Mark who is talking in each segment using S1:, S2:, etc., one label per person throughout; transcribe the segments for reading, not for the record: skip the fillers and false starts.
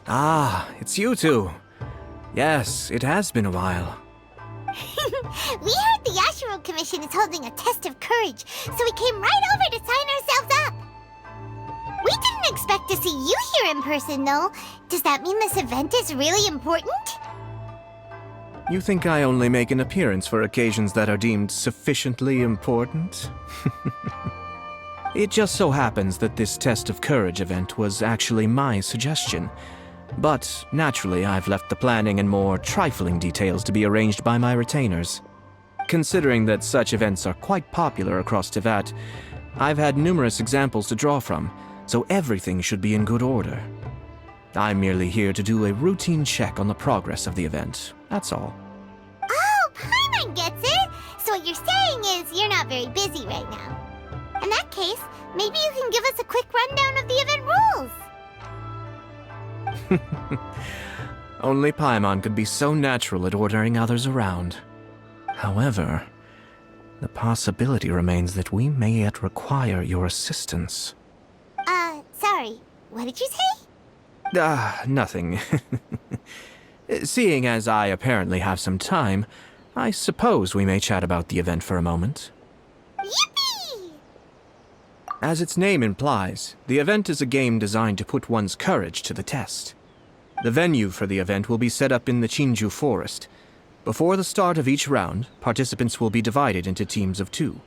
S1: Ah, it's you two. Yes, it has been a while.
S2: We heard the Yashiro Commission is holding a test of courage, so we came right over to sign ourselves up. We didn't expect to see you here in person, though. Does that mean this event is really important?
S1: You think I only make an appearance for occasions that are deemed sufficiently important? It just so happens that this test of courage event was actually my suggestion. But, naturally, I've left the planning and more trifling details to be arranged by my retainers. Considering that such events are quite popular across Teyvat, I've had numerous examples to draw from, so everything should be in good order. I'm merely here to do a routine check on the progress of the event, that's all.
S2: Oh, Paimon gets it! So what you're saying is you're not very busy right now. In that case, maybe you can give us a quick rundown of the event rules.
S1: Only Paimon could be so natural at ordering others around. However, the possibility remains that we may yet require your assistance.
S2: Sorry, what did you say?
S1: Nothing. Seeing as I apparently have some time, I suppose we may chat about the event for a moment.
S2: Yippee!
S1: As its name implies, the event is a game designed to put one's courage to the test. The venue for the event will be set up in the Chinju Forest. Before the start of each round, participants will be divided into teams of 2.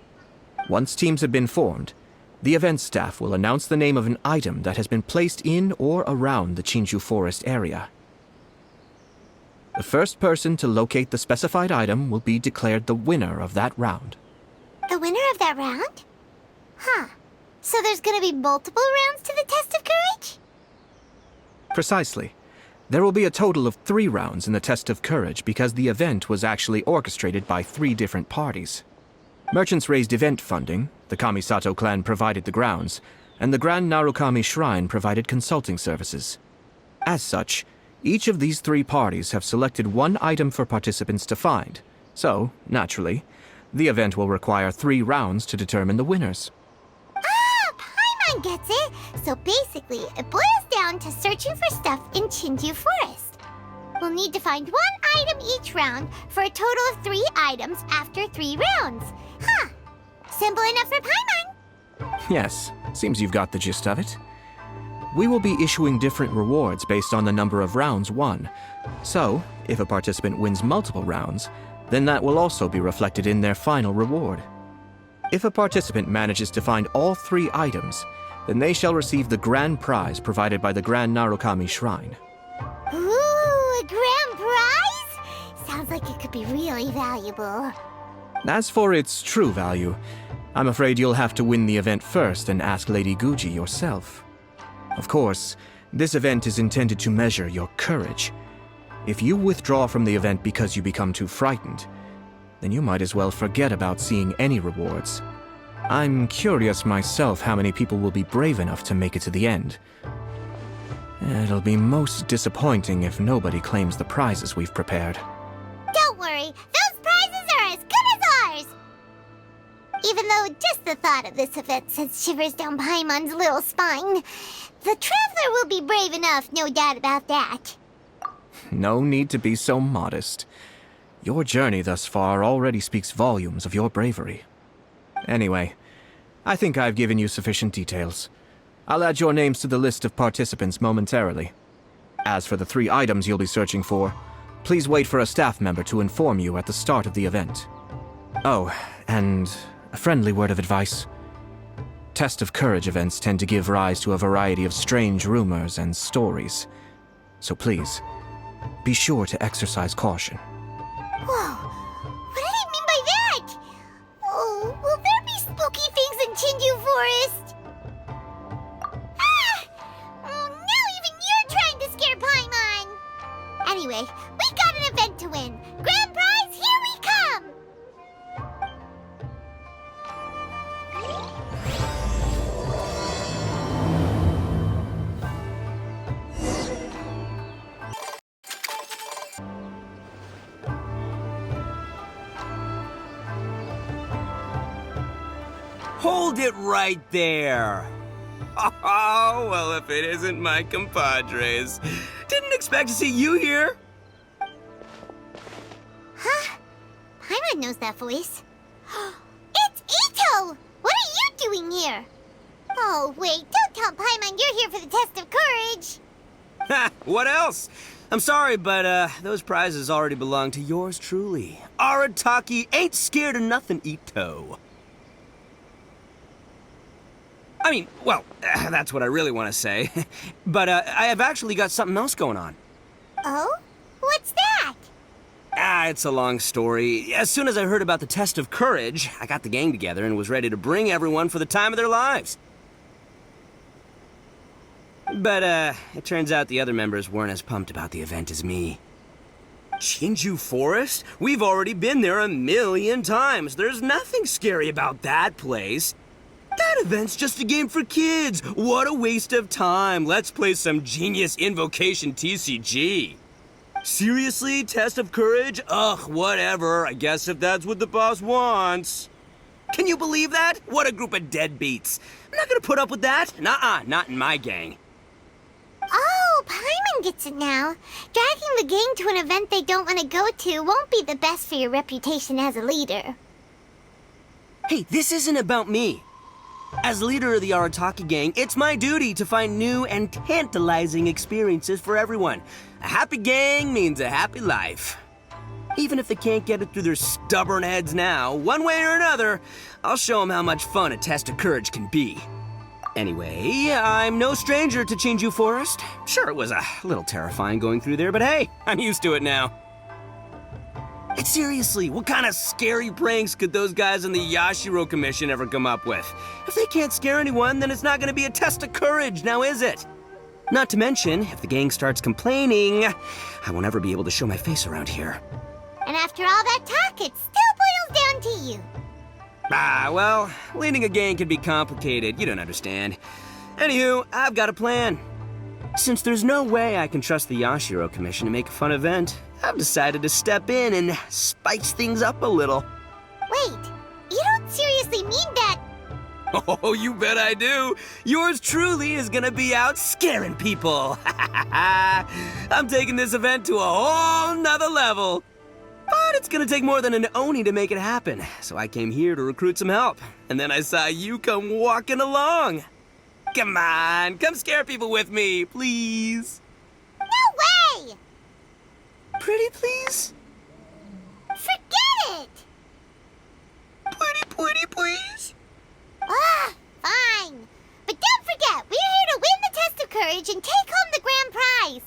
S1: Once teams have been formed, the event staff will announce the name of an item that has been placed in or around the Chinju Forest area. The first person to locate the specified item will be declared the winner of that round.
S2: The winner of that round? Huh. So there's gonna be multiple rounds to the test of courage?
S1: Precisely. There will be a total of 3 rounds in the test of courage because the event was actually orchestrated by 3 different parties. Merchants raised event funding, the Kamisato clan provided the grounds, and the Grand Narukami Shrine provided consulting services. As such, each of these 3 parties have selected one item for participants to find, so, naturally, the event will require 3 rounds to determine the winners.
S2: Ah, Paimon gets it! So basically, it boils down to searching for stuff in Chinju Forest. We'll need to find 1 item each round for a total of 3 items after 3 rounds. Huh. Simple enough for Paimon.
S1: Yes, seems you've got the gist of it. We will be issuing different rewards based on the number of rounds won. So, if a participant wins multiple rounds, then that will also be reflected in their final reward. If a participant manages to find all 3 items, then they shall receive the grand prize provided by the Grand Narukami Shrine.
S2: Ooh, a grand prize? Sounds like it could be really valuable.
S1: As for its true value, I'm afraid you'll have to win the event first and ask Lady Guji yourself. Of course, this event is intended to measure your courage. If you withdraw from the event because you become too frightened, then you might as well forget about seeing any rewards. I'm curious myself how many people will be brave enough to make it to the end. It'll be most disappointing if nobody claims the prizes we've prepared.
S2: Don't worry, those prizes are as good as ours! Even though just the thought of this event sends shivers down Paimon's little spine, the traveler will be brave enough, no doubt about that.
S1: No need to be so modest. Your journey thus far already speaks volumes of your bravery. Anyway, I think I've given you sufficient details. I'll add your names to the list of participants momentarily. As for the 3 items you'll be searching for, please wait for a staff member to inform you at the start of the event. Oh, and a friendly word of advice. Test of courage events tend to give rise to a variety of strange rumors and stories. So please, be sure to exercise caution.
S2: Whoa, what did he mean by that? Oh, will there be spooky things in Chinju Forest? Ah! Oh, now even you're trying to scare Paimon! Anyway, we got an event to win. Grand prize, here we come!
S3: Hold it right there! Oh, well, if it isn't my compadres. Didn't expect to see you here.
S2: Huh? Paimon knows that voice. It's Ito! What are you doing here? Oh, wait, don't tell Paimon you're here for the test of courage.
S3: Ha! What else? I'm sorry, but those prizes already belong to yours truly. Arataki ain't scared of nothing, Ito. I mean, well, that's what I really want to say. But I have actually got something else going on.
S2: Oh? What's that?
S3: It's a long story. As soon as I heard about the test of courage, I got the gang together and was ready to bring everyone for the time of their lives. But, it turns out the other members weren't as pumped about the event as me. Chinju Forest? We've already been there 1,000,000 times. There's nothing scary about that place. That event's just a game for kids. What a waste of time. Let's play some genius invocation TCG. Seriously? Test of courage? Ugh, whatever. I guess if that's what the boss wants. Can you believe that? What a group of deadbeats. I'm not gonna put up with that. Nuh-uh, not in my gang.
S2: Oh, Paimon gets it now. Dragging the gang to an event they don't want to go to won't be the best for your reputation as a leader.
S3: Hey, this isn't about me. As leader of the Arataki gang, it's my duty to find new and tantalizing experiences for everyone. A happy gang means a happy life. Even if they can't get it through their stubborn heads now, one way or another, I'll show them how much fun a test of courage can be. Anyway, I'm no stranger to Chinju Forest. Sure, it was a little terrifying going through there, but hey, I'm used to it now. And seriously, what kind of scary pranks could those guys in the Yashiro Commission ever come up with? If they can't scare anyone, then it's not gonna be a test of courage, now is it? Not to mention, if the gang starts complaining, I won't ever be able to show my face around here.
S2: And after all that talk, it still boils down to you.
S3: Well, leading a gang can be complicated, you don't understand. Anywho, I've got a plan. Since there's no way I can trust the Yashiro Commission to make a fun event, I've decided to step in and spice things up a little.
S2: Wait, you don't seriously mean that?
S3: Oh, you bet I do. Yours truly is gonna be out scaring people. I'm taking this event to a whole nother level. But it's gonna take more than an Oni to make it happen, so I came here to recruit some help. And then I saw you come walking along. Come on, come scare people with me, please.
S2: No way!
S3: Pretty please?
S2: Forget it!
S3: Pretty please?
S2: Ah, fine. But don't forget, we're here to win the test of courage and take home the grand prize.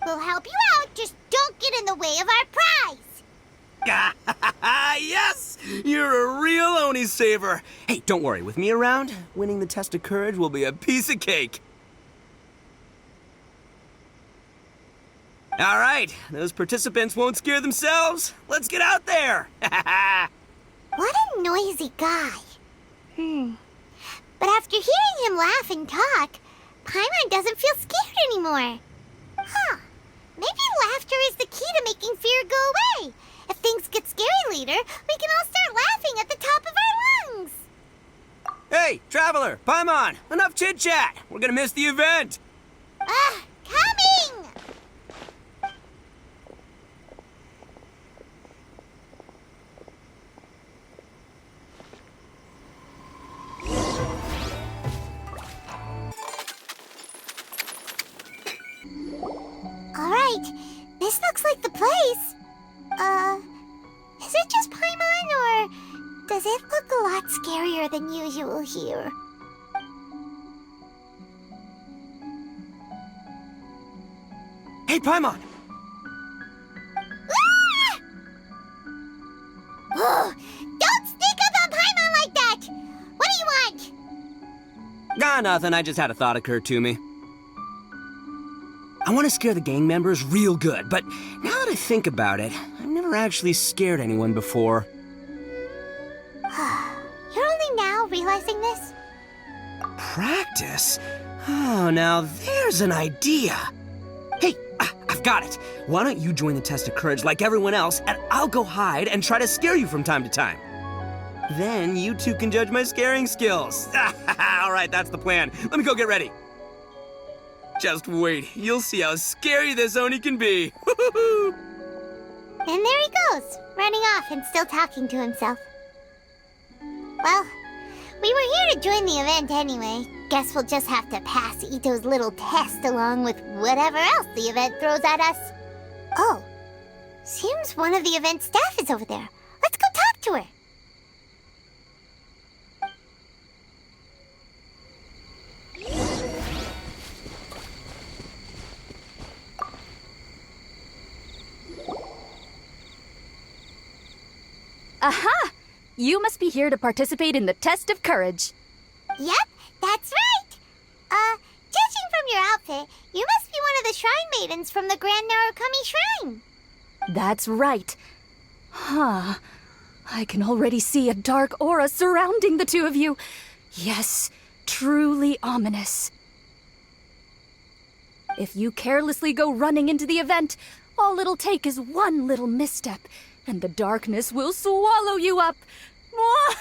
S2: We'll help you out, just don't get in the way of our prize.
S3: Yes! You're a real Oni saver. Hey, don't worry, with me around, winning the test of courage will be a piece of cake. All right, those participants won't scare themselves. Let's get out there.
S2: What a noisy guy. But after hearing him laugh and talk, Paimon doesn't feel scared anymore. Huh. Maybe laughter is the key to making fear go away. If things get scary later, we can all start laughing at the top of our lungs.
S3: Hey, Traveler, Paimon, enough chit-chat. We're gonna miss the event.
S2: Coming! All right, this looks like the place. Is it just Paimon, or does it look a lot scarier than usual here?
S3: Hey, Paimon.
S2: Ah! Oh, don't sneak up on Paimon like that! What do you want?
S3: Nothing. I just had a thought occur to me. I want to scare the gang members real good, but now that I think about it, I've never actually scared anyone before.
S2: You're only now realizing this?
S3: Practice? Oh, now there's an idea. Hey, I've got it. Why don't you join the test of courage like everyone else, and I'll go hide and try to scare you from time to time. Then you two can judge my scaring skills. All right, that's the plan. Let me go get ready. Just wait. You'll see how scary this Oni can be.
S2: And there he goes, running off and still talking to himself. Well, we were here to join the event anyway. Guess we'll just have to pass Ito's little test along with whatever else the event throws at us. Oh, seems one of the event staff is over there. Let's go talk to her.
S4: Aha! You must be here to participate in the test of courage.
S2: Yep, that's right. Judging from your outfit, you must be one of the shrine maidens from the Grand Narukami Shrine.
S4: That's right. Huh. I can already see a dark aura surrounding the two of you. Yes, truly ominous. If you carelessly go running into the event, all it'll take is one little misstep, and the darkness will swallow you up.
S2: Whoa,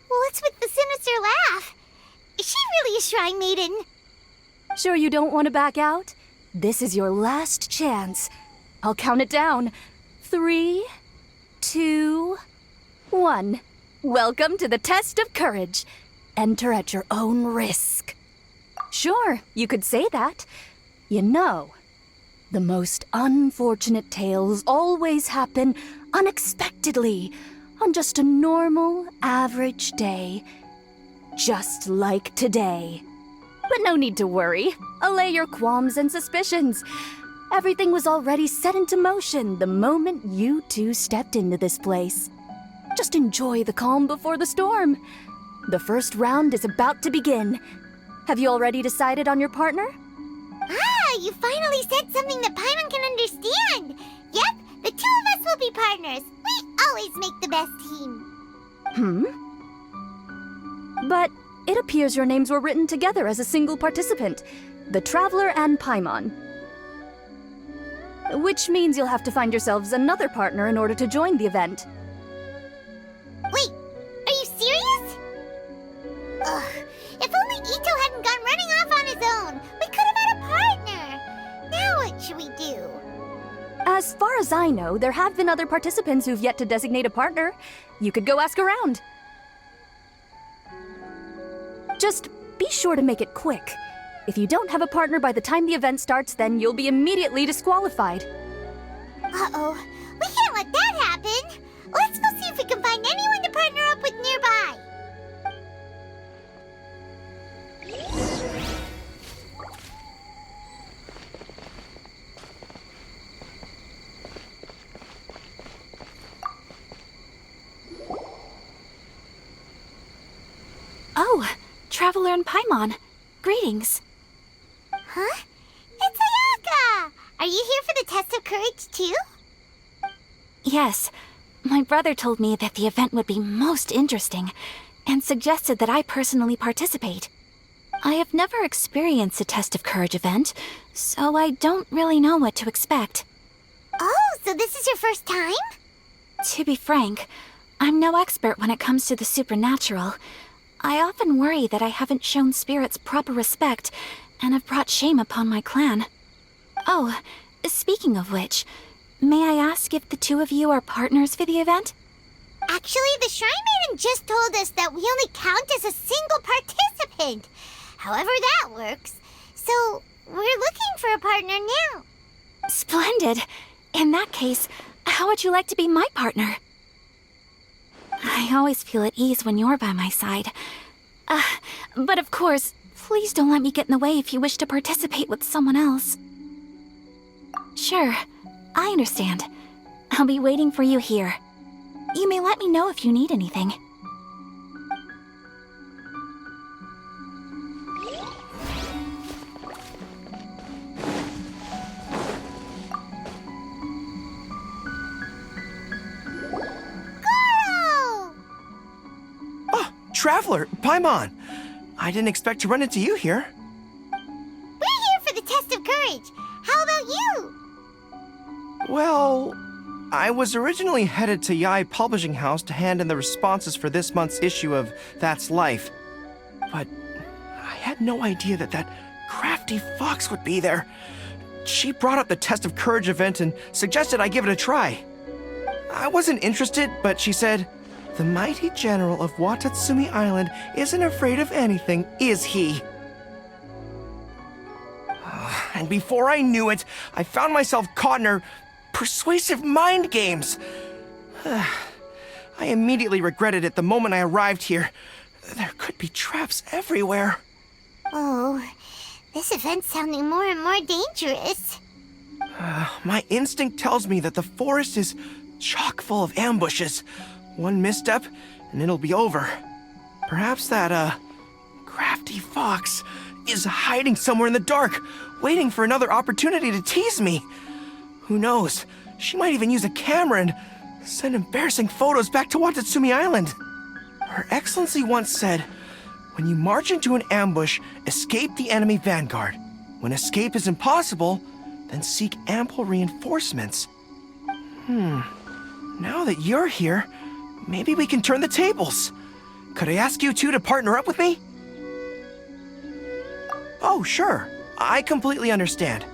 S2: what's with the sinister laugh? Is she really a shrine maiden?
S4: Sure you don't want to back out? This is your last chance. I'll count it down. 3, 2, 1. Welcome to the test of courage. Enter at your own risk. Sure, you could say that. You know, the most unfortunate tales always happen unexpectedly on just a normal, average day. Just like today. But no need to worry. Allay your qualms and suspicions. Everything was already set into motion the moment you two stepped into this place. Just enjoy the calm before the storm. The first round is about to begin. Have you already decided on your partner?
S2: Ah, you finally said something that Paimon can understand. Yep, the two of us will be partners. We always make the best team.
S4: But it appears your names were written together as a single participant, the Traveler and Paimon. Which means you'll have to find yourselves another partner in order to join the event.
S2: Wait, are you serious? Ugh, if only Ito hadn't gone running off on his own, we could have had a partner. Now what should we do?
S4: As far as I know, there have been other participants who've yet to designate a partner. You could go ask around. Just be sure to make it quick. If you don't have a partner by the time the event starts, then you'll be immediately disqualified.
S2: Uh-oh, we can't let that happen. Let's go see if we can find anyone to partner up with nearby.
S5: Oh, Traveler and Paimon. Greetings.
S2: Huh? It's Ayaka! Are you here for the test of courage, too?
S5: Yes, my brother told me that the event would be most interesting and suggested that I personally participate. I have never experienced a test of courage event, so I don't really know what to expect.
S2: Oh, so this is your first time?
S5: To be frank, I'm no expert when it comes to the supernatural. I often worry that I haven't shown spirits proper respect and have brought shame upon my clan. Oh, speaking of which, may I ask if the two of you are partners for the event?
S2: Actually, the Shrine Maiden just told us that we only count as a single participant. However that works. So, we're looking for a partner now.
S5: Splendid. In that case, how would you like to be my partner? I always feel at ease when you're by my side. But of course, please don't let me get in the way if you wish to participate with someone else. Sure, I understand. I'll be waiting for you here. You may let me know if you need anything.
S6: Traveler, Paimon! I didn't expect to run into you here.
S2: We're here for the test of courage. How about you?
S6: Well, I was originally headed to Yai Publishing House to hand in the responses for this month's issue of That's Life. But I had no idea that that crafty fox would be there. She brought up the Test of Courage event and suggested I give it a try. I wasn't interested, but she said, "The mighty general of Watatsumi Island isn't afraid of anything, is he?" And before I knew it, I found myself caught in her persuasive mind games. I immediately regretted it the moment I arrived here. There could be traps everywhere.
S2: Oh, this event's sounding more and more dangerous.
S6: My instinct tells me that the forest is chock full of ambushes. One misstep, and it'll be over. Perhaps that, crafty fox is hiding somewhere in the dark, waiting for another opportunity to tease me. Who knows? She might even use a camera and send embarrassing photos back to Watatsumi Island. Her Excellency once said, "When you march into an ambush, escape the enemy vanguard. When escape is impossible, then seek ample reinforcements." Now that you're here, maybe we can turn the tables. Could I ask you two to partner up with me? Oh, sure. I completely understand.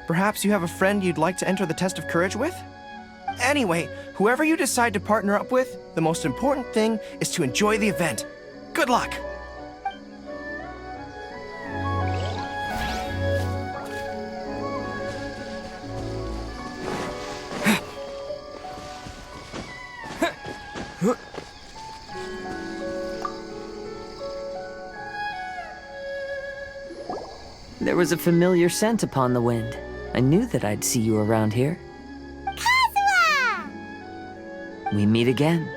S6: Perhaps you have a friend you'd like to enter the Test of Courage with? Anyway, whoever you decide to partner up with, the most important thing is to enjoy the event. Good luck!
S7: There was a familiar scent upon the wind. I knew that I'd see you around here.
S2: Kazuha!
S7: We meet again.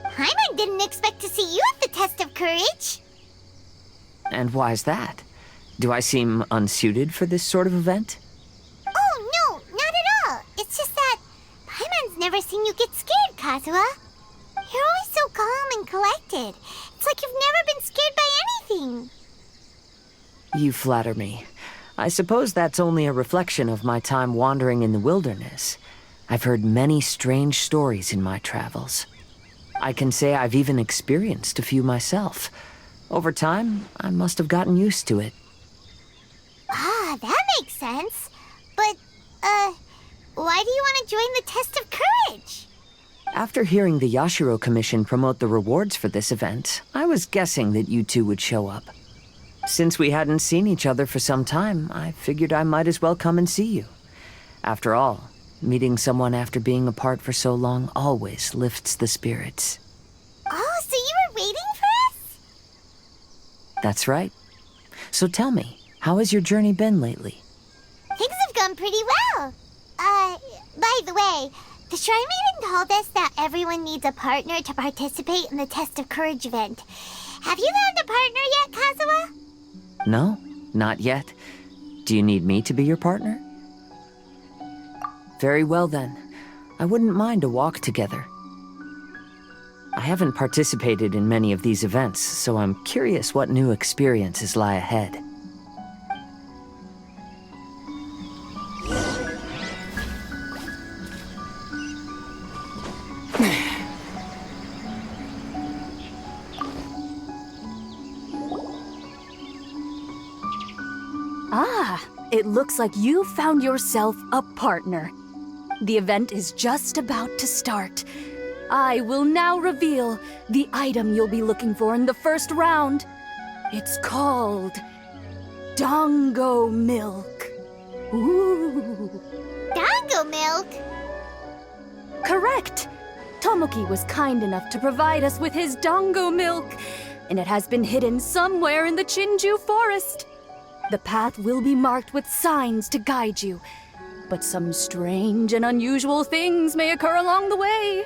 S2: Paimon didn't expect to see you at the Test of Courage.
S7: And why's that? Do I seem unsuited for this sort of event?
S2: Oh, no, not at all. It's just that Paimon's never seen you get scared, Kazuha. You're always so calm and collected. It's like you've never been scared by anything.
S7: You flatter me. I suppose that's only a reflection of my time wandering in the wilderness. I've heard many strange stories in my travels. I can say I've even experienced a few myself. Over time, I must have gotten used to it.
S2: Ah, that makes sense. But, why do you want to join the Test of Courage?
S7: After hearing the Yashiro Commission promote the rewards for this event, I was guessing that you two would show up. Since we hadn't seen each other for some time, I figured I might as well come and see you. After all, meeting someone after being apart for so long always lifts the spirits.
S2: Oh, so you were waiting for us?
S7: That's right. So tell me, how has your journey been lately?
S2: Things have gone pretty well. By the way, the Shrine Maiden told us that everyone needs a partner to participate in the Test of Courage event. Have you found a partner yet, Kazuha?
S7: No, not yet. Do you need me to be your partner? Very well then. I wouldn't mind a walk together. I haven't participated in many of these events, so I'm curious what new experiences lie ahead.
S4: Ah, it looks like you found yourself a partner. The event is just about to start. I will now reveal the item you'll be looking for in the first round. It's called Dango Milk. Ooh.
S2: Dango milk?
S4: Correct! Tomoki was kind enough to provide us with his Dango Milk, and it has been hidden somewhere in the Chinju forest. The path will be marked with signs to guide you, but some strange and unusual things may occur along the way.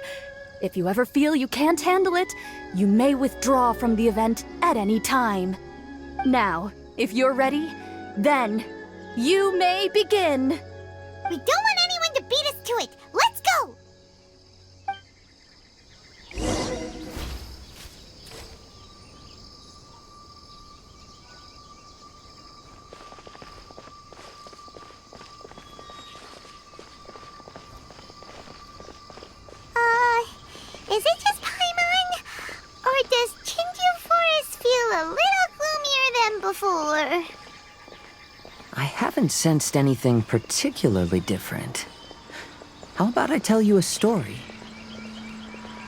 S4: If you ever feel you can't handle it, you may withdraw from the event at any time. Now, if you're ready, then you may begin.
S2: We don't want anyone to beat us to it. Let's go!
S7: haven't sensed anything particularly different. How about I tell you a story?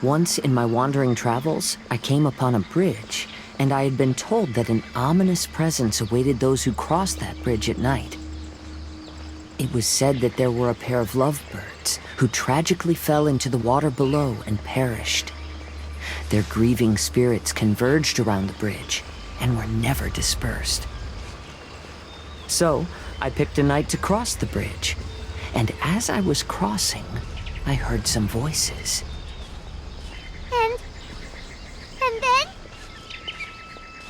S7: Once in my wandering travels, I came upon a bridge, and I had been told that an ominous presence awaited those who crossed that bridge at night. It was said that there were a pair of lovebirds who tragically fell into the water below and perished. Their grieving spirits converged around the bridge and were never dispersed. So, I picked a night to cross the bridge, and as I was crossing, I heard some voices.
S2: And then?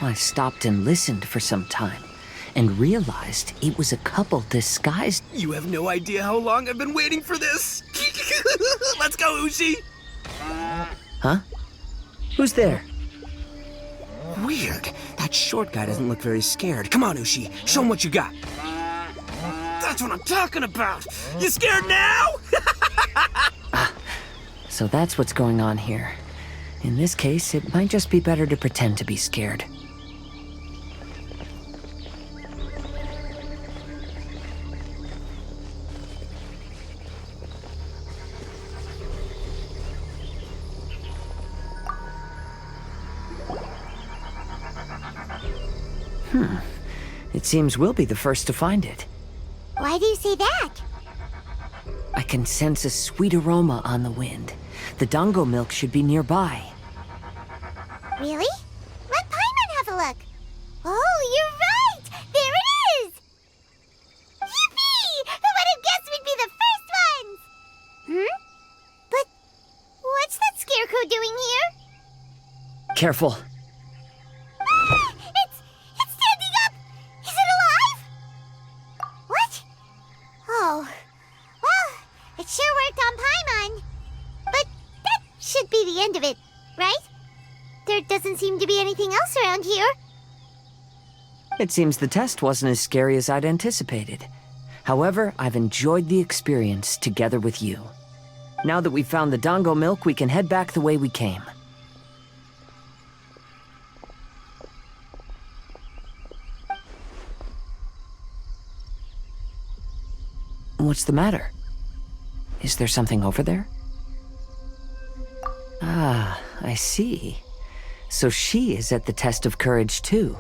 S7: I stopped and listened for some time, and realized it was a couple disguised.
S3: You have no idea how long I've been waiting for this. Let's go, Ushi.
S7: Huh? Who's there?
S3: Weird. That short guy doesn't look very scared. Come on, Ushi. Show him what you got. That's what I'm talking about. You scared now?
S7: So that's what's going on here. In this case, it might just be better to pretend to be scared. It seems we'll be the first to find it.
S2: Why do you say that?
S7: I can sense a sweet aroma on the wind. The dango milk should be nearby.
S2: Really? Let Paimon have a look. Oh, you're right! There it is! Yippee! Who would have guessed we'd be the first ones? But what's that scarecrow doing here?
S7: Careful.
S2: It's standing up! Is it alive? What? Oh. Well, it sure worked on Paimon. But that should be the end of it, right? There doesn't seem to be anything else around here.
S7: It seems the test wasn't as scary as I'd anticipated. However, I've enjoyed the experience together with you. Now that we've found the dango milk, we can head back the way we came. What's the matter? Is there something over there? Ah, I see. So she is at the test of courage too.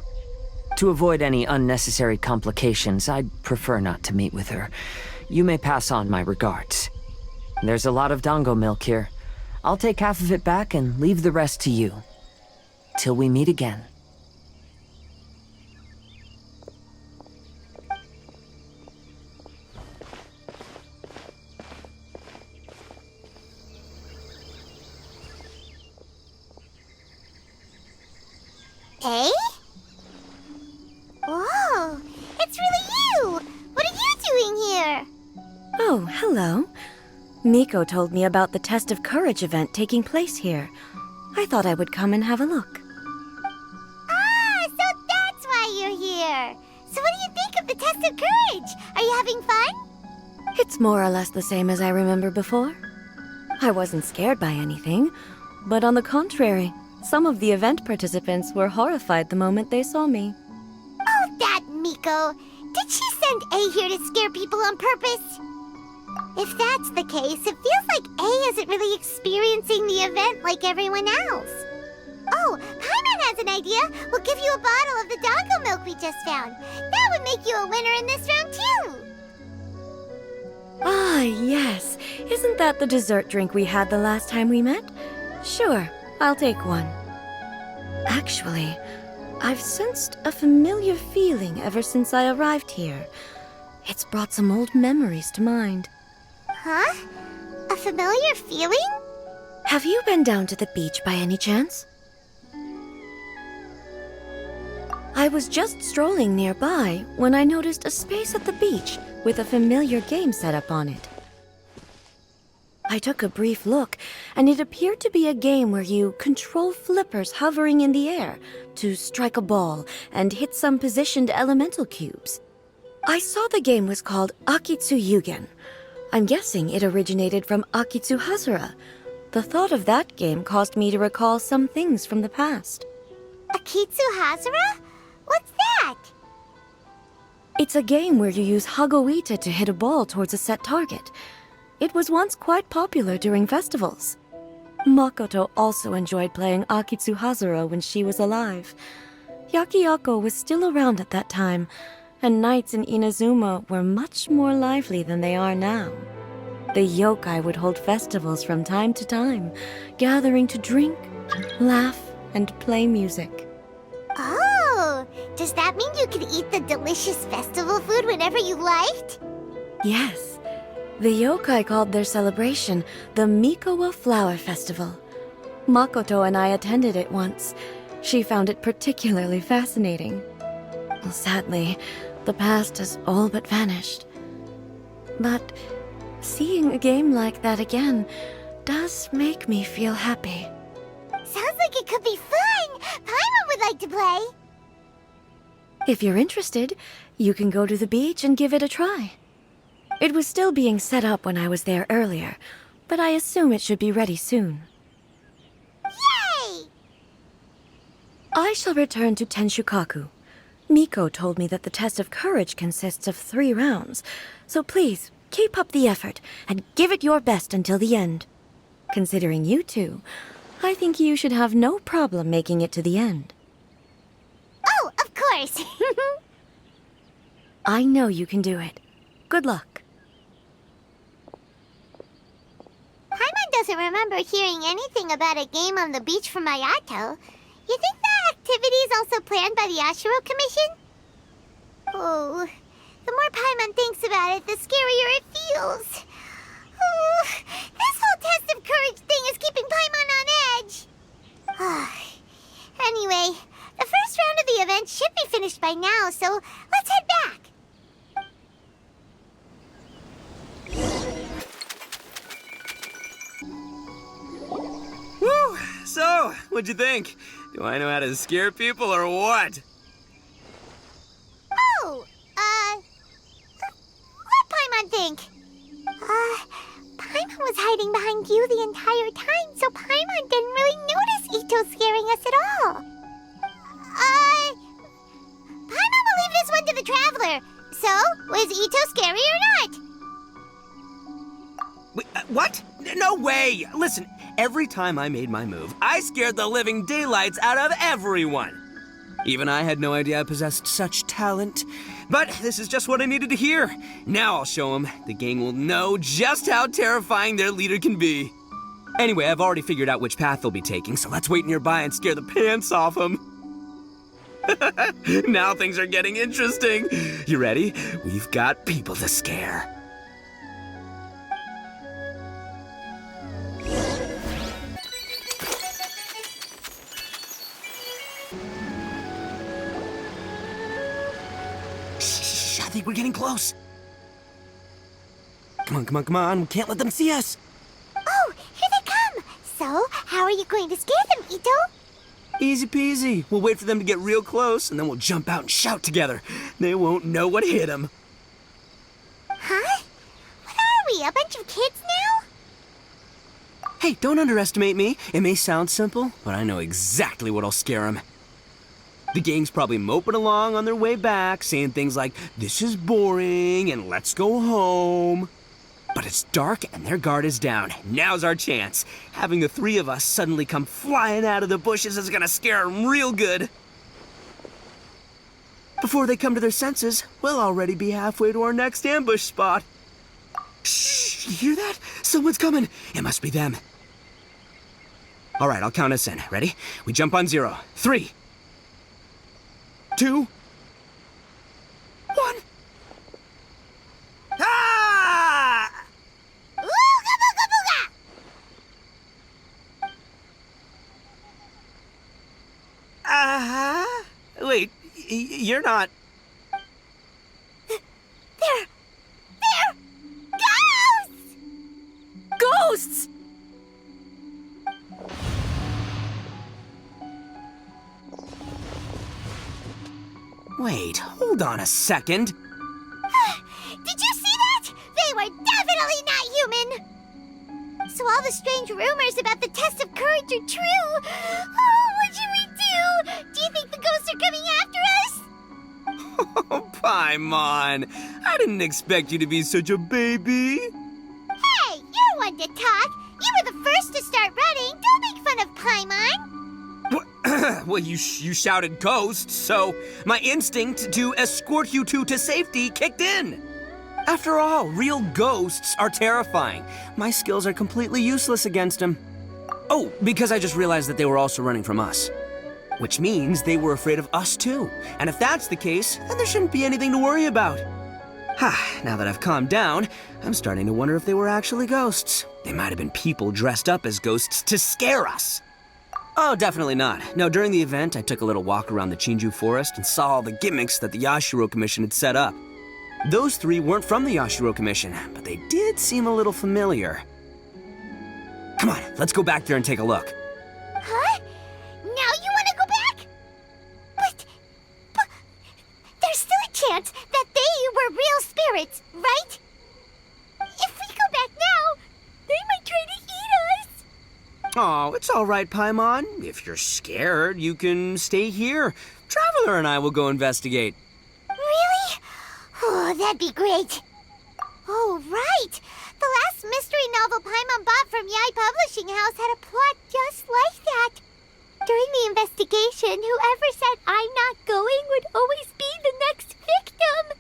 S7: To avoid any unnecessary complications, I'd prefer not to meet with her. You may pass on my regards. There's a lot of dango milk here. I'll take half of it back and leave the rest to you. Till we meet again.
S2: Eh? Whoa! It's really you! What are you doing here?
S8: Oh, hello. Miko told me about the Test of Courage event taking place here. I thought I would come and have a look.
S2: Ah, so that's why you're here! So what do you think of the Test of Courage? Are you having fun?
S8: It's more or less the same as I remember before. I wasn't scared by anything, but on the contrary, some of the event participants were horrified the moment they saw me.
S2: Oh, that Miko! Did she send A here to scare people on purpose? If that's the case, it feels like A isn't really experiencing the event like everyone else. Oh, Paimon has an idea. We'll give you a bottle of the dango milk we just found. That would make you a winner in this round, too.
S8: Ah, yes. Isn't that the dessert drink we had the last time we met? Sure, I'll take one. Actually, I've sensed a familiar feeling ever since I arrived here. It's brought some old memories to mind.
S2: Huh? A familiar feeling?
S8: Have you been down to the beach by any chance? I was just strolling nearby when I noticed a space at the beach with a familiar game set up on it. I took a brief look, and it appeared to be a game where you control flippers hovering in the air to strike a ball and hit some positioned elemental cubes. I saw the game was called Akitsu Yugen. I'm guessing it originated from Akitsu Hazura. The thought of that game caused me to recall some things from the past.
S2: Akitsu Hazura? What's that?
S8: It's a game where you use Hagoita to hit a ball towards a set target. It was once quite popular during festivals. Makoto also enjoyed playing Akitsu Hazuro when she was alive. Yakiako was still around at that time, and nights in Inazuma were much more lively than they are now. The yokai would hold festivals from time to time, gathering to drink, laugh, and play music.
S2: Oh, does that mean you could eat the delicious festival food whenever you liked?
S8: Yes. The yokai called their celebration the Mikowa Flower Festival. Makoto and I attended it once. She found it particularly fascinating. Sadly, the past has all but vanished. But seeing a game like that again does make me feel happy.
S2: Sounds like it could be fun! Paimon would like to play!
S8: If you're interested, you can go to the beach and give it a try. It was still being set up when I was there earlier, but I assume it should be ready soon.
S2: Yay!
S8: I shall return to Tenshukaku. Miko told me that the test of courage consists of 3 rounds, so please, keep up the effort and give it your best until the end. Considering you two, I think you should have no problem making it to the end.
S2: Oh, of course!
S8: I know you can do it. Good luck.
S2: Paimon doesn't remember hearing anything about a game on the beach from Mayato. You think that activity is also planned by the Ashiro Commission? Oh, the more Paimon thinks about it, the scarier it feels. Oh, this whole test of courage thing is keeping Paimon on edge. Anyway, the first round of the event should be finished by now, so let's head back.
S3: Woo! So, what'd you think? Do I know how to scare people or what?
S2: Oh, what'd Paimon think? Paimon was hiding behind you the entire time, so Paimon didn't really notice Ito scaring us at all. Paimon will leave this one to the Traveler. So, was Ito scary or not?
S3: Wait, what? No way! Listen, every time I made my move, I scared the living daylights out of everyone. Even I had no idea I possessed such talent. But this is just what I needed to hear. Now I'll show them. The gang will know just how terrifying their leader can be. Anyway, I've already figured out which path they'll be taking, so let's wait nearby and scare the pants off them. Now things are getting interesting. You ready? We've got people to scare. Shh, I think we're getting close. Come on, come on, come on. We can't let them see us.
S2: Oh, here they come. So, how are you going to scare them, Ito?
S3: Easy peasy. We'll wait for them to get real close, and then we'll jump out and shout together. They won't know what hit them.
S2: Huh? What are we, a bunch of kids now?
S3: Hey, don't underestimate me. It may sound simple, but I know exactly what'll scare them. The gang's probably moping along on their way back, saying things like, "This is boring," and "Let's go home." But it's dark and their guard is down. Now's our chance. Having the 3 of us suddenly come flying out of the bushes is gonna scare them real good. Before they come to their senses, we'll already be halfway to our next ambush spot. Shh, you hear that? Someone's coming. It must be them. All right, I'll count us in. Ready? We jump on 0. 3, 2, 1. Ah!
S2: Ooga booga booga!
S3: Wait, you're not...
S2: They're ghosts!
S8: Ghosts!
S3: Wait, hold on a second.
S2: Did you see that? They were definitely not human! So all the strange rumors about the test of courage are true. Oh, what should we do? Do you think the ghosts are coming after us?
S3: Oh, Paimon, I didn't expect you to be such a baby.
S2: Hey, you're one to talk. You were the first to start running. Don't make fun of Paimon.
S3: Well, you shouted ghosts, so my instinct to escort you two to safety kicked in. After all, real ghosts are terrifying. My skills are completely useless against them. Oh, because I just realized that they were also running from us. Which means they were afraid of us too. And if that's the case, then there shouldn't be anything to worry about. Now that I've calmed down, I'm starting to wonder if they were actually ghosts. They might have been people dressed up as ghosts to scare us. Oh, definitely not. No, during the event, I took a little walk around the Chinju forest and saw all the gimmicks that the Yashiro Commission had set up. Those three weren't from the Yashiro Commission, but they did seem a little familiar. Come on, let's go back there and take a look.
S2: Huh? Now you want to go back? But there's still a chance that they were real spirits, right? If we go back now, they might try to eat us.
S3: Oh, it's all right, Paimon. If you're scared, you can stay here. Traveler and I will go investigate.
S2: Really? Oh, that'd be great. Oh, right. The last mystery novel Paimon bought from Yai Publishing House had a plot just like that. During the investigation, whoever said I'm not going would always be the next victim.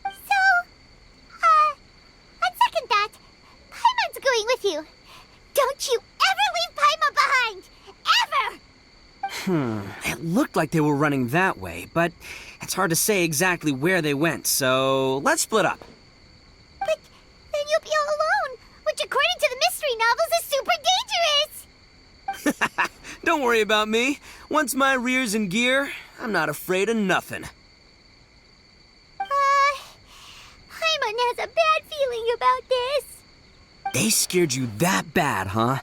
S2: So, on second thought, Paimon's going with you. Don't you ever leave Paimon behind! Ever!
S3: It looked like they were running that way, but it's hard to say exactly where they went, so let's split up.
S2: But then you'll be all alone, which according to the mystery novels is super dangerous!
S3: Don't worry about me. Once my rear's in gear, I'm not afraid of nothing.
S2: Paimon has a bad feeling about this.
S3: They scared you that bad, huh?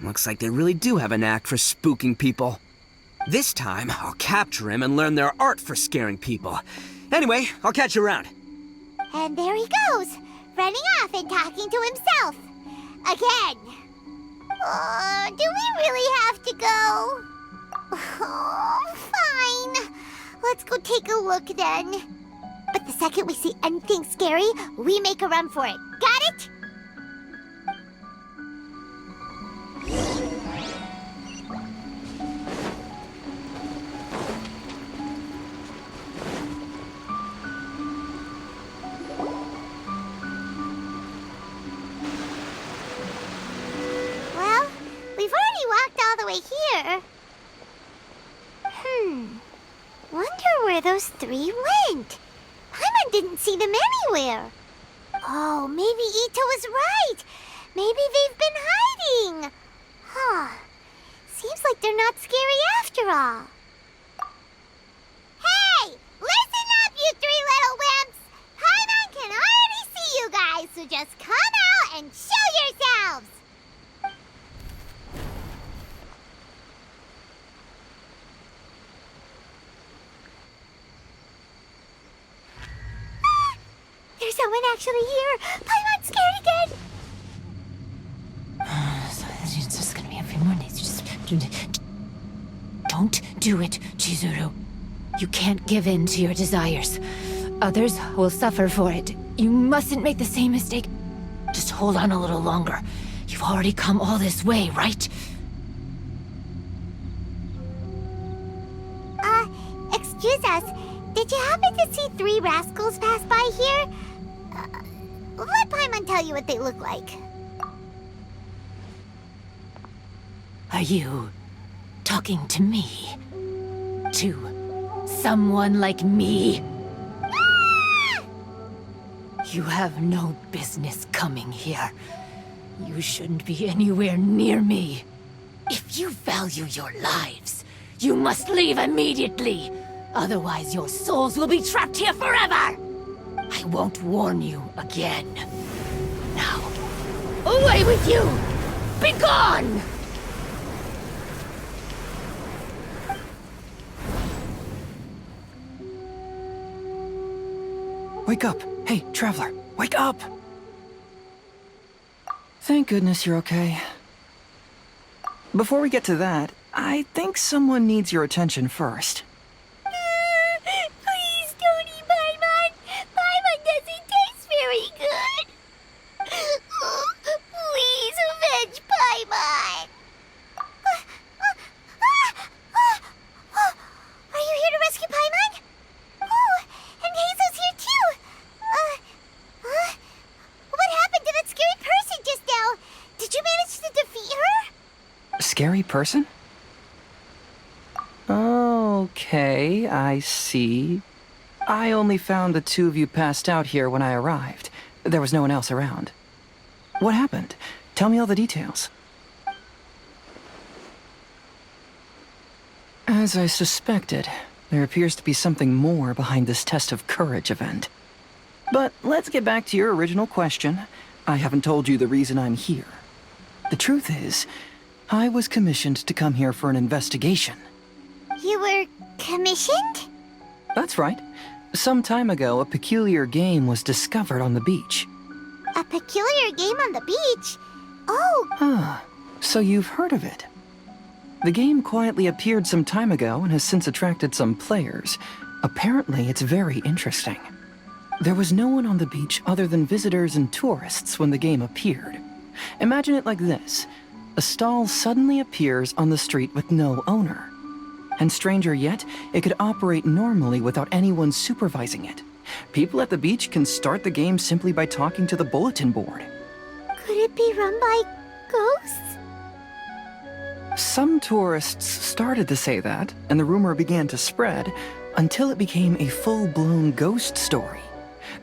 S3: Looks like they really do have a knack for spooking people. This time, I'll capture him and learn their art for scaring people. Anyway, I'll catch you around.
S2: And there he goes, running off and talking to himself. Again. Do we really have to go? Oh, fine. Let's go take a look then. But the second we see anything scary, we make a run for it. Got it? Well, we've already walked all the way here. Wonder where those three went. Paimon didn't see them anywhere. Oh, maybe Ito was right. Maybe they've been hiding. Seems like they're not scary after all. Hey! Listen up, you three little wimps! Paimon can already see you guys, so just come out and show yourselves! There's someone actually here! Paimon's scared again!
S9: It's just gonna be a few more days. Just don't do it, Chizuru. You can't give in to your desires. Others will suffer for it. You mustn't make the same mistake. Just hold on a little longer. You've already come all this way, right?
S2: Excuse us. Did you happen to see three rascals pass by here? Let Paimon tell you what they look like.
S9: Are you talking to me? To someone like me? You have no business coming here. You shouldn't be anywhere near me. If you value your lives, you must leave immediately. Otherwise, your souls will be trapped here forever! I won't warn you again. Now, away with you! Be gone!
S6: Wake up! Hey, Traveler, wake up! Thank goodness you're okay. Before we get to that, I think someone needs your attention first.
S2: Please don't
S10: scary person? Okay, I see. I only found the two of you passed out here when I arrived. There was no one else around. What happened? Tell me all the details. As I suspected, there appears to be something more behind this test of courage event. But let's get back to your original question. I haven't told you the reason I'm here. The truth is, I was commissioned to come here for an investigation.
S2: You were commissioned?
S10: That's right. Some time ago, a peculiar game was discovered on the beach.
S2: A peculiar game on the beach? Oh,
S10: Ah, so you've heard of it. The game quietly appeared some time ago and has since attracted some players. Apparently, it's very interesting. There was no one on the beach other than visitors and tourists when the game appeared. Imagine it like this. A stall suddenly appears on the street with no owner. And stranger yet, it could operate normally without anyone supervising it. People at the beach can start the game simply by talking to the bulletin board.
S2: could it be run by ghosts?
S10: Some tourists started to say that, and the rumor began to spread, until it became a full-blown ghost story.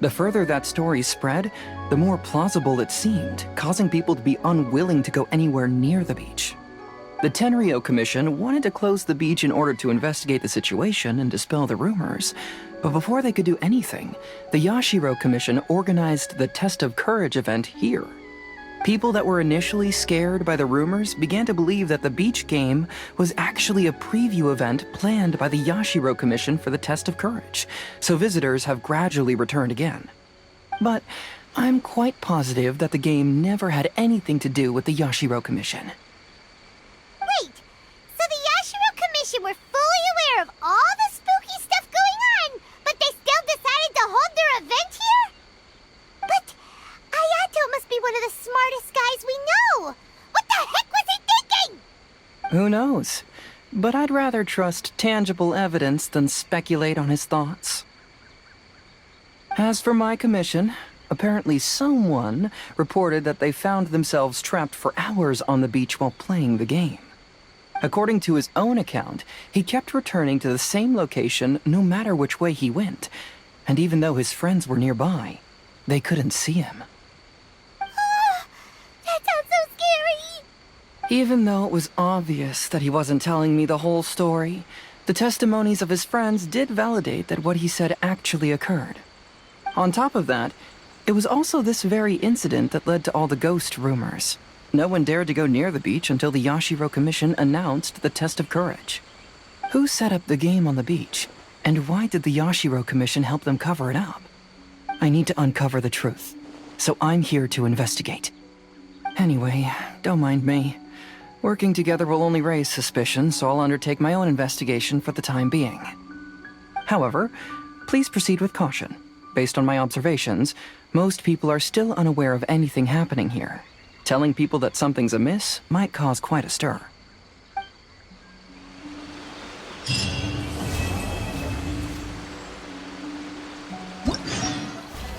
S10: The further that story spread, the more plausible it seemed, causing people to be unwilling to go anywhere near the beach. The Tenryou Commission wanted to close the beach in order to investigate the situation and dispel the rumors, but before they could do anything, the Yashiro Commission organized the Test of Courage event here. People that were initially scared by the rumors began to believe that the beach game was actually a preview event planned by the Yashiro Commission for the Test of Courage, so visitors have gradually returned again. But I'm quite positive that the game never had anything to do with the Yashiro Commission.
S2: Wait, so the Yashiro Commission were fully aware of all the spooky stuff going on, but they still decided to hold their event here? But Ayato must be one of the smartest guys we know! What the heck was he thinking?
S10: Who knows? But I'd rather trust tangible evidence than speculate on his thoughts. As for my commission, apparently someone reported that they found themselves trapped for hours on the beach while playing the game. According to his own account, he kept returning to the same location no matter which way he went, and even though his friends were nearby, they couldn't see him.
S2: That sounds so scary!
S10: Even though it was obvious that he wasn't telling me the whole story, the testimonies of his friends did validate that what he said actually occurred. On top of that, it was also this very incident that led to all the ghost rumors. No one dared to go near the beach until the Yashiro Commission announced the Test of Courage. Who set up the game on the beach? And why did the Yashiro Commission help them cover it up? I need to uncover the truth, so I'm here to investigate. Anyway, don't mind me. Working together will only raise suspicion, so I'll undertake my own investigation for the time being. However, please proceed with caution. Based on my observations, most people are still unaware of anything happening here. Telling people that something's amiss might cause quite a stir.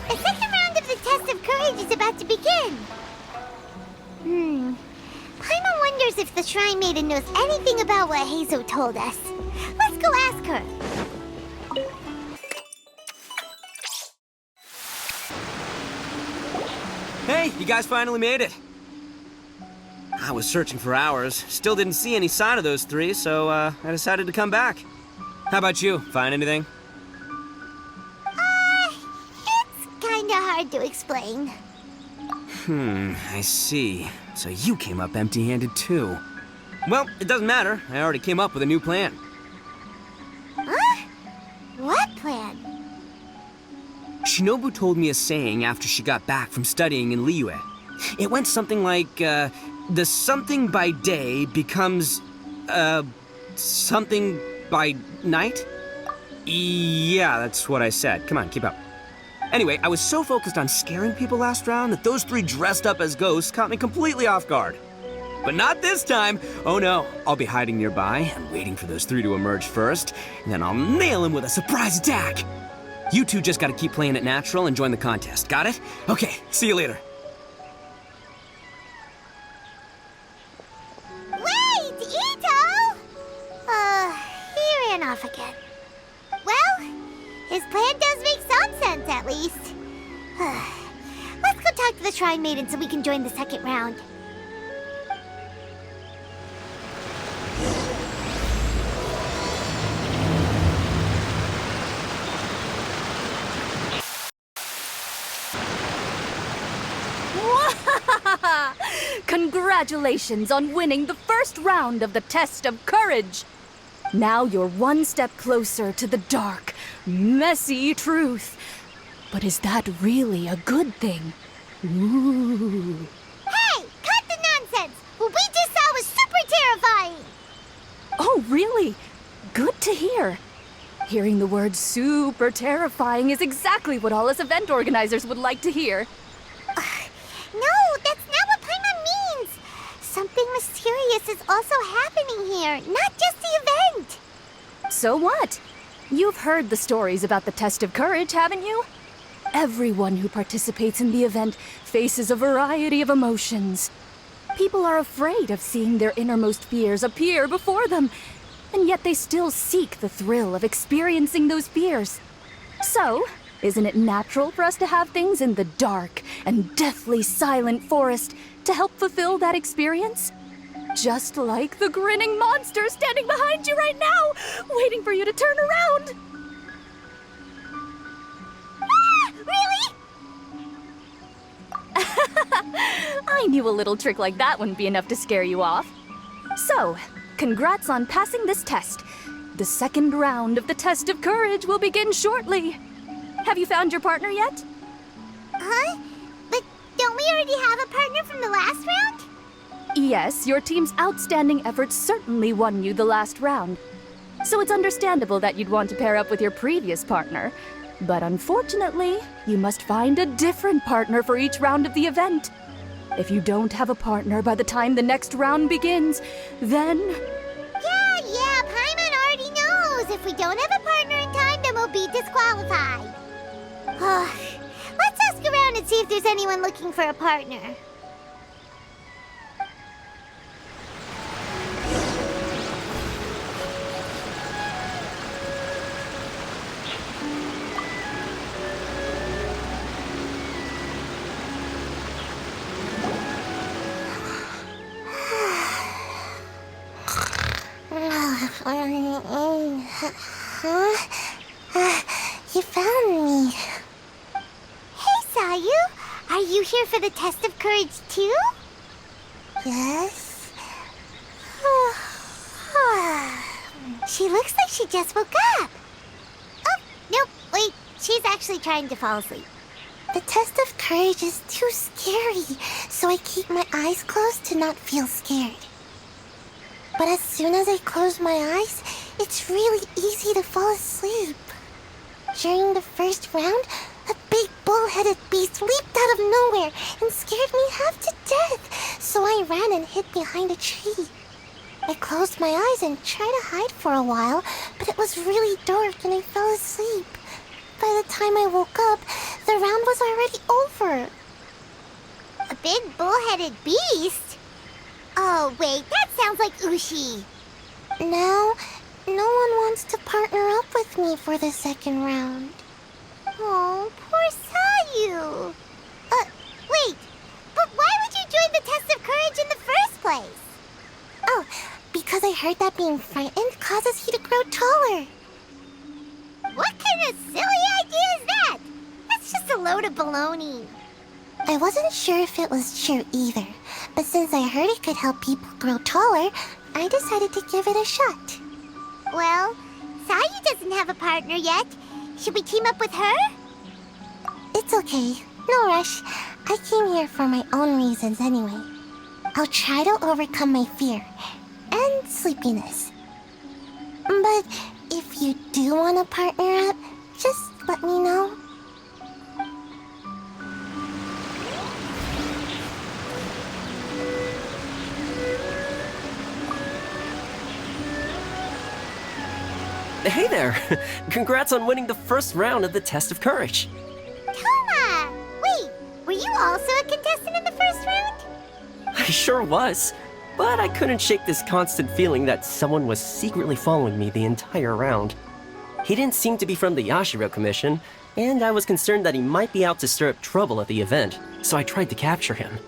S2: The second round of the Test of Courage is about to begin. Paimon wonders if the Shrine Maiden knows anything about what Hazel told us. Let's go ask her.
S3: Hey, you guys finally made it. I was searching for hours, still didn't see any sign of those three, so I decided to come back. How about you? Find anything?
S2: It's kinda hard to explain.
S3: I see. So you came up empty-handed too. Well, it doesn't matter. I already came up with a new plan.
S2: Huh? What plan?
S3: Shinobu told me a saying after she got back from studying in Liyue. It went something like, the something by day becomes, something by night? Yeah, that's what I said. Come on, keep up. Anyway, I was so focused on scaring people last round that those three dressed up as ghosts caught me completely off guard. But not this time! Oh no, I'll be hiding nearby and waiting for those three to emerge first, and then I'll nail them with a surprise attack! You two just gotta keep playing it natural and join the contest, got it? Okay, see you later.
S2: Wait! again. Well, his plan does make some sense, at least. Let's go talk to the Shrine Maiden so we can join the second round.
S4: Congratulations on winning the first round of the Test of Courage! Now you're one step closer to the dark, messy truth. But is that really a good thing? Ooh.
S2: Hey! Cut the nonsense! What we just saw was super terrifying!
S4: Oh, really? Good to hear. Hearing the word super terrifying is exactly what all us event organizers would like to hear.
S2: No, that's not what Paimon means! Something mysterious is also happening here, not just the event!
S4: So what? You've heard the stories about the Test of Courage, haven't you? Everyone who participates in the event faces a variety of emotions. People are afraid of seeing their innermost fears appear before them, and yet they still seek the thrill of experiencing those fears. So, isn't it natural for us to have things in the dark and deathly silent forest to help fulfill that experience? Just like the grinning monster standing behind you right now, waiting for you to turn around.
S2: Ah! Really?
S4: I knew a little trick like that wouldn't be enough to scare you off. So, congrats on passing this test. The second round of the Test of Courage will begin shortly. Have you found your partner yet?
S2: Huh? But don't we already have a partner from the last round?
S4: Yes, your team's outstanding efforts certainly won you the last round. So it's understandable that you'd want to pair up with your previous partner. But unfortunately, you must find a different partner for each round of the event. If you don't have a partner by the time the next round begins, then...
S2: Yeah, Paimon already knows. If we don't have a partner in time, then we'll be disqualified. Let's ask around and see if there's anyone looking for a partner. You found me. Hey, Sayu. Are you here for the Test of Courage too? Yes. She looks like she just woke up. Oh, nope, wait. She's actually trying to fall asleep. The Test of Courage is too scary, so I keep my eyes closed to not feel scared. But as soon as I close my eyes, it's really easy to fall asleep. During the first round, a big bull-headed beast leaped out of nowhere and scared me half to death, so I ran and hid behind a tree. I closed my eyes and tried to hide for a while, but it was really dark and I fell asleep. By the time I woke up, the round was already over. A big bull-headed beast? Oh, wait, that sounds like Ushi. Now, no one wants to partner up with me for the second round. Oh, poor Sayu. Wait, but why would you join the Test of Courage in the first place? Oh, because I heard that being frightened causes you to grow taller. What kind of silly idea is that? That's just a load of baloney. I wasn't sure if it was true either, but since I heard it could help people grow taller, I decided to give it a shot. Well, Sayu doesn't have a partner yet. Should we team up with her? It's okay. No rush. I came here for my own reasons anyway. I'll try to overcome my fear and sleepiness. But if you do want to partner up, just let me know.
S3: Hey there! Congrats on winning the first round of the Test of Courage.
S2: Toma! Wait, were you also a contestant in the first round?
S3: I sure was, but I couldn't shake this constant feeling that someone was secretly following me the entire round. He didn't seem to be from the Yashiro Commission, and I was concerned that he might be out to stir up trouble at the event, so I tried to capture him.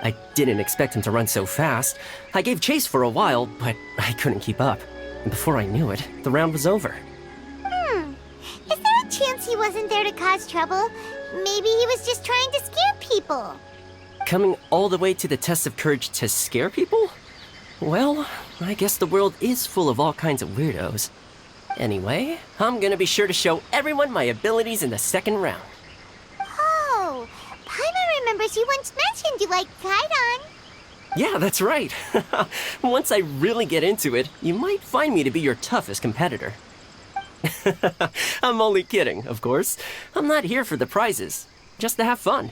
S3: I didn't expect him to run so fast. I gave chase for a while, but I couldn't keep up. And before I knew it, the round was over.
S2: Is there a chance he wasn't there to cause trouble? Maybe he was just trying to scare people.
S3: Coming all the way to the test of courage to scare people? Well, I guess the world is full of all kinds of weirdos. Anyway, I'm gonna be sure to show everyone my abilities in the second round.
S2: Oh, Paimon remembers you once mentioned you liked Kaidan.
S3: Yeah, that's right. Once I really get into it, you might find me to be your toughest competitor. I'm only kidding, of course. I'm not here for the prizes, just to have fun.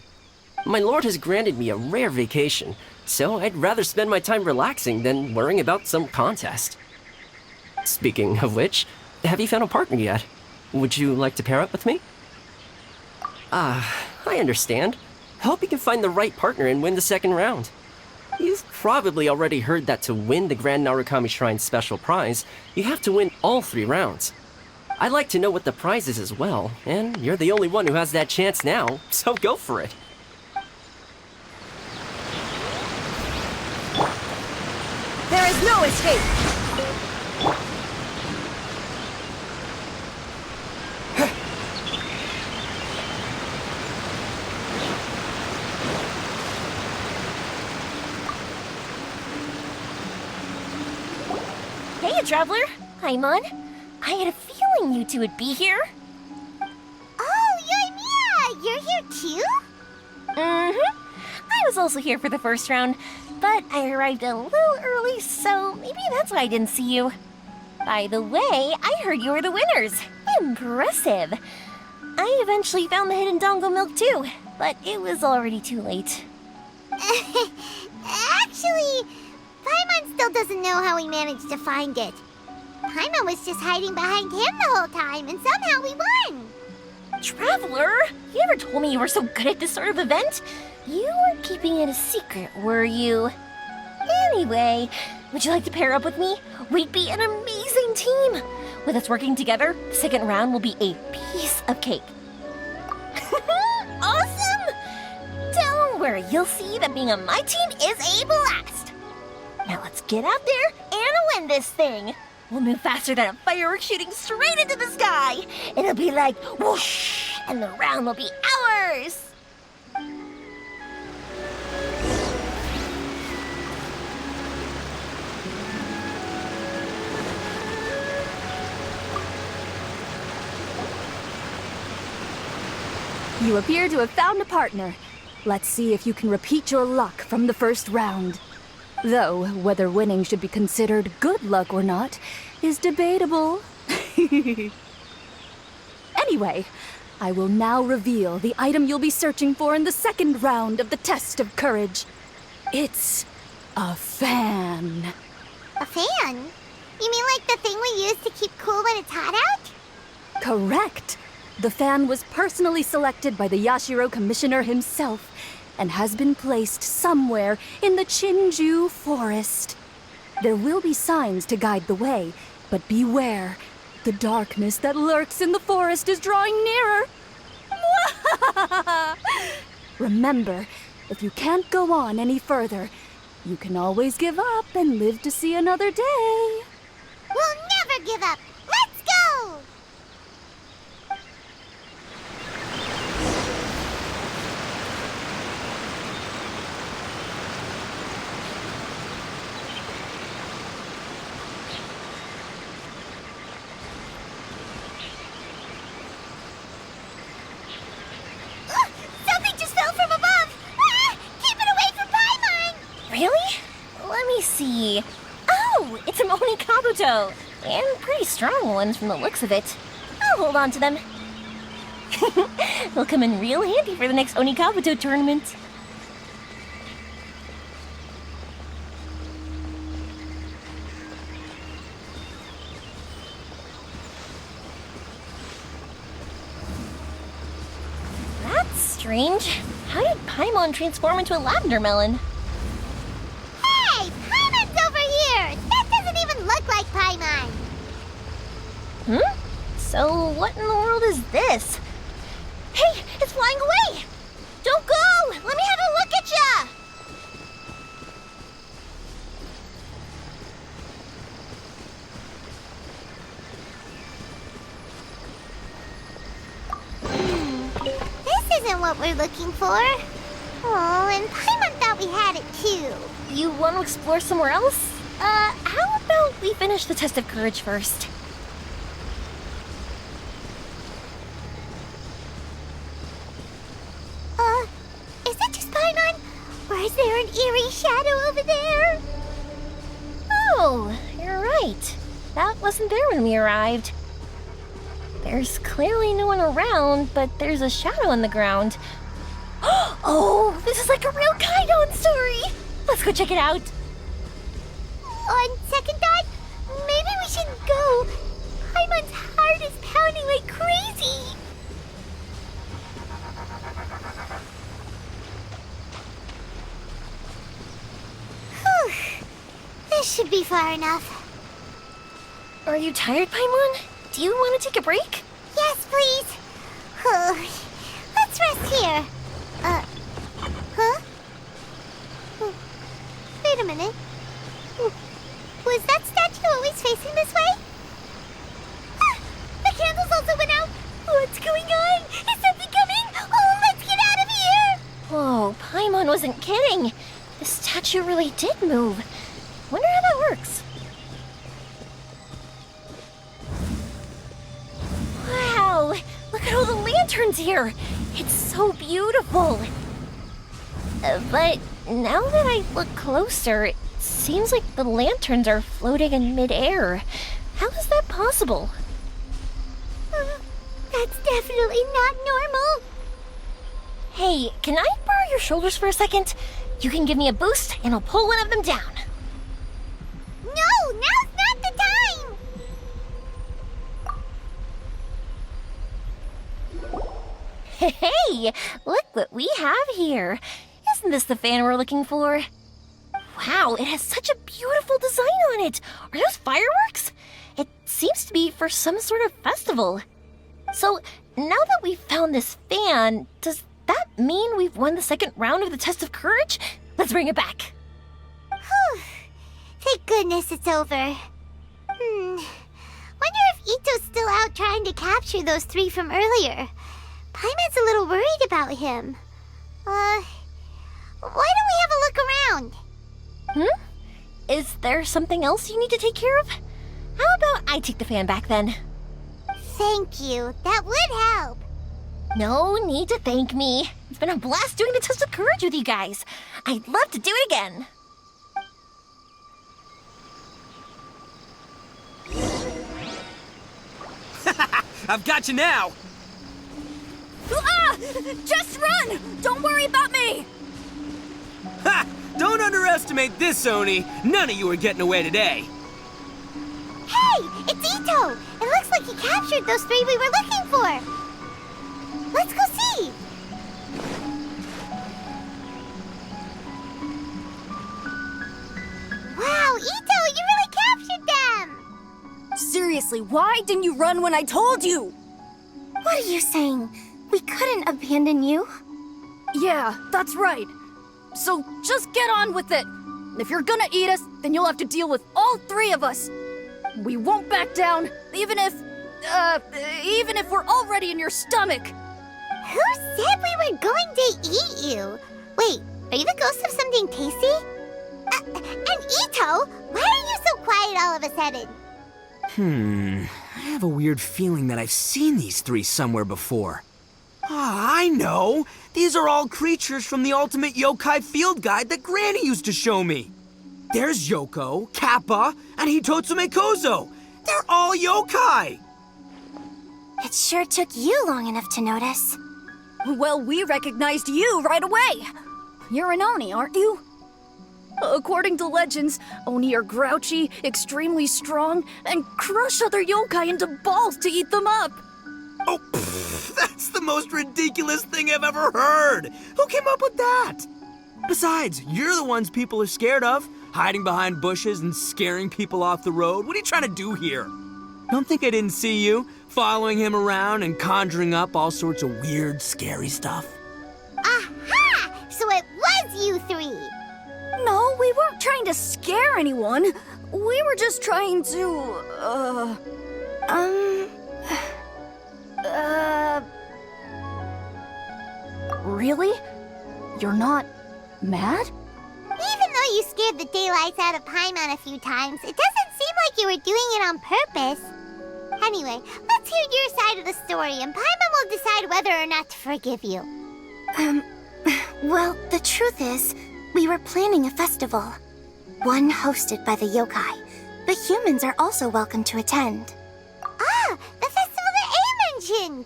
S3: My lord has granted me a rare vacation, so I'd rather spend my time relaxing than worrying about some contest. Speaking of which, have you found a partner yet? Would you like to pair up with me? I understand. Hope you can find the right partner and win the second round. You've probably already heard that to win the Grand Narukami Shrine special prize, you have to win all 3 rounds. I'd like to know what the prize is as well, and you're the only one who has that chance now, so go for it.
S8: There is no escape!
S5: Hey, Traveler. Paimon. I had a feeling you two would be here.
S2: Oh, Yoimiya, you're here too?
S5: Mm-hmm. I was also here for the first round, but I arrived a little early, so maybe that's why I didn't see you. By the way, I heard you were the winners. Impressive. I eventually found the hidden Dongo milk too, but it was already too late.
S2: Actually, Paimon still doesn't know how we managed to find it. Paimon was just hiding behind him the whole time, and somehow we won.
S5: Traveler, you never told me you were so good at this sort of event. You were keeping it a secret, were you? Anyway, would you like to pair up with me? We'd be an amazing team. With us working together, the second round will be a piece of cake. Awesome! Don't worry, you'll see that being on my team is a blast. Now let's get out there and win this thing. We'll move faster than a firework shooting straight into the sky. It'll be like whoosh, and the round will be ours.
S4: You appear to have found a partner. Let's see if you can repeat your luck from the first round. Though, whether winning should be considered good luck or not is debatable. Anyway, I will now reveal the item you'll be searching for in the second round of the test of courage. It's a fan.
S2: A fan? You mean like the thing we use to keep cool when it's hot out?
S4: Correct. The fan was personally selected by the Yashiro Commissioner himself and has been placed somewhere in the Chinju Forest. There will be signs to guide the way, but beware. The darkness that lurks in the forest is drawing nearer. Remember, if you can't go on any further, you can always give up and live to see another day.
S2: We'll never give up. Let's go! Something just fell from above! Ah! Keep it away from Paimon!
S5: Really? Let me see. Oh, it's a Moni Kabuto. And pretty strong ones from the looks of it. I'll hold on to them. They'll come in real handy for the next Oni Kabuto tournament. That's strange. How did Paimon transform into a lavender melon?
S2: Hey! Paimon's over here! That doesn't even look like Paimon!
S5: Hmm?
S11: So what in the world is this? Hey, it's flying away! Don't go! Let me have a look at ya!
S2: This isn't what we're looking for. Oh, and Paimon thought we had it too.
S11: You want to explore somewhere else? How about we finish the test of courage first?
S2: Is it just Paimon? Or is there an eerie shadow over there?
S11: Oh, you're right. That wasn't there when we arrived. There's clearly no one around, but there's a shadow in the ground. Oh, this is like a real Kaido story! Let's go check it out.
S2: On second thought, maybe we shouldn't go. Paimon's heart is pounding like crazy. Whew. This should be far enough.
S11: Are you tired, Paimon? Do you want to take a break?
S2: Yes, please. Let's rest here. Huh? Wait a minute. Was that statue always facing this way? Ah, the candles also went out. What's going on? Is something coming? Oh, let's get out of here!
S11: Whoa, Paimon wasn't kidding. The statue really did move. Wonder how that works. Wow, look at all the lanterns here. It's so beautiful. But now that I look closer, it seems like the lanterns are floating in midair. How is that possible?
S2: That's definitely not normal.
S11: Hey, can I borrow your shoulders for a second? You can give me a boost, and I'll pull one of them down.
S2: No, now's not the time!
S11: Hey, look what we have here. Isn't this the fan we're looking for? Wow, it has such a beautiful design on it. Are those fireworks? It seems to be for some sort of festival. So, now that we've found this fan, does that mean we've won the second round of the test of courage? Let's bring it back.
S2: Whew. Thank goodness it's over. Wonder if Ito's still out trying to capture those three from earlier. Paimon's a little worried about him. Why don't we have a look around?
S11: Is there something else you need to take care of? How about I take the fan back then?
S2: Thank you. That would help.
S11: No need to thank me. It's been a blast doing the test of courage with you guys. I'd love to do it again.
S3: I've got you now!
S4: Ah! Just run! Don't worry about me!
S3: Ha! Don't underestimate this, Oni. None of you are getting away today.
S2: Hey, it's Ito! It looks like he captured those three we were looking for. Let's go see. Wow, Ito, you really captured them!
S4: Seriously, why didn't you run when I told you?
S2: What are you saying? We couldn't abandon you?
S4: Yeah, that's right. So just get on with it. If you're gonna eat us, then you'll have to deal with all three of us. We won't back down, even if we're already in your stomach.
S2: Who said we were going to eat you? Wait, are you the ghost of something tasty? And Ito, why are you so quiet all of a sudden?
S3: I have a weird feeling that I've seen these three somewhere before. Ah, I know! These are all creatures from the Ultimate Yokai Field Guide that Granny used to show me. There's Yoko, Kappa, and Hitotsume Kozo. They're all yokai!
S2: It sure took you long enough to notice.
S4: Well, we recognized you right away. You're an Oni, aren't you? According to legends, Oni are grouchy, extremely strong, and crush other yokai into balls to eat them up.
S3: Oh, that's the most ridiculous thing I've ever heard! Who came up with that? Besides, you're the ones people are scared of, hiding behind bushes and scaring people off the road. What are you trying to do here? Don't think I didn't see you, following him around and conjuring up all sorts of weird, scary stuff.
S2: Aha! So it was you three!
S4: No, we weren't trying to scare anyone. We were just trying to, Really? You're not mad?
S2: Even though you scared the daylights out of Paimon a few times, it doesn't seem like you were doing it on purpose. Anyway, let's hear your side of the story, and Paimon will decide whether or not to forgive you.
S5: Well, the truth is, we were planning a festival. One hosted by the yokai. But humans are also welcome to attend.
S2: Ah, the festival that A mentioned!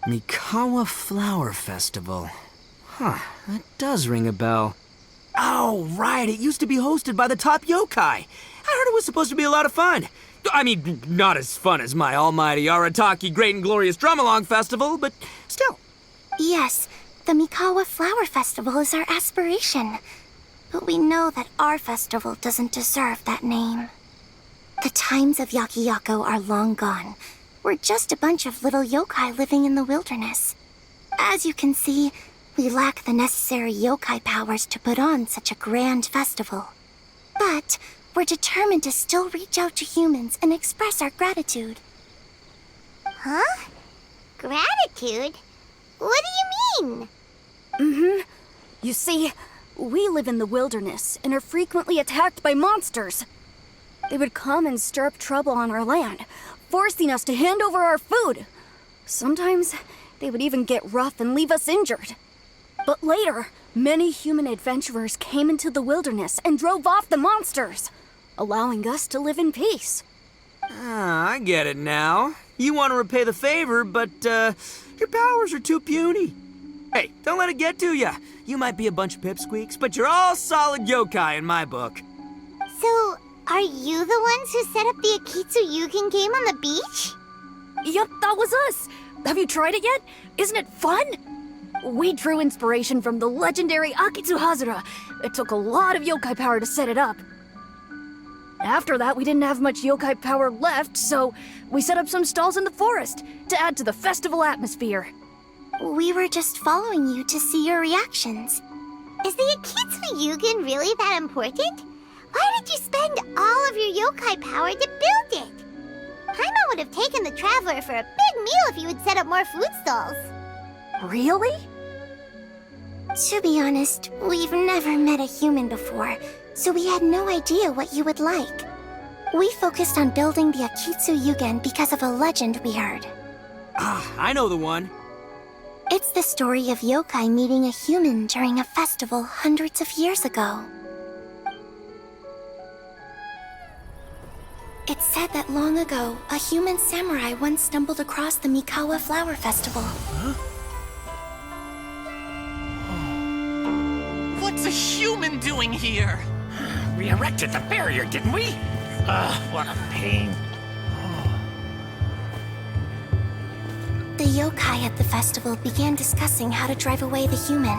S3: Mikawa Flower Festival. Huh, that does ring a bell. Oh, right, it used to be hosted by the top yokai. I heard it was supposed to be a lot of fun. I mean, not as fun as my almighty Arataki Great and Glorious Drum-Along Festival, but still.
S5: Yes, the Mikawa Flower Festival is our aspiration. But we know that our festival doesn't deserve that name. The times of Yakiyako are long gone. We're just a bunch of little yokai living in the wilderness. As you can see, we lack the necessary yokai powers to put on such a grand festival. But we're determined to still reach out to humans and express our gratitude.
S2: Huh? Gratitude? What do you mean?
S4: You see, we live in the wilderness and are frequently attacked by monsters. They would come and stir up trouble on our land, forcing us to hand over our food. Sometimes they would even get rough and leave us injured. But later, many human adventurers came into the wilderness and drove off the monsters, allowing us to live in peace.
S3: Ah, I get it now. You want to repay the favor, but, your powers are too puny. Hey, don't let it get to ya. You might be a bunch of pipsqueaks, but you're all solid yokai in my book.
S2: So, are you the ones who set up the Akitsu Yugen game on the beach?
S4: Yep, that was us. Have you tried it yet? Isn't it fun? We drew inspiration from the legendary Akitsu Hazura. It took a lot of yokai power to set it up. After that, we didn't have much yokai power left, so we set up some stalls in the forest to add to the festival atmosphere.
S5: We were just following you to see your reactions.
S2: Is the Akitsu Yugen really that important? Why did you spend all of your yokai power to build it? Paimon would have taken the Traveler for a big meal if you had set up more food stalls.
S4: Really?
S5: To be honest, we've never met a human before, so we had no idea what you would like. We focused on building the Akitsu Yugen because of a legend we heard.
S3: Ah, I know the one.
S5: It's the story of yokai meeting a human during a festival hundreds of years ago. It's said that long ago, a human samurai once stumbled across the Mikawa Flower Festival.
S12: What's a human doing here? We erected the barrier, didn't we? What a pain.
S5: The yokai at the festival began discussing how to drive away the human.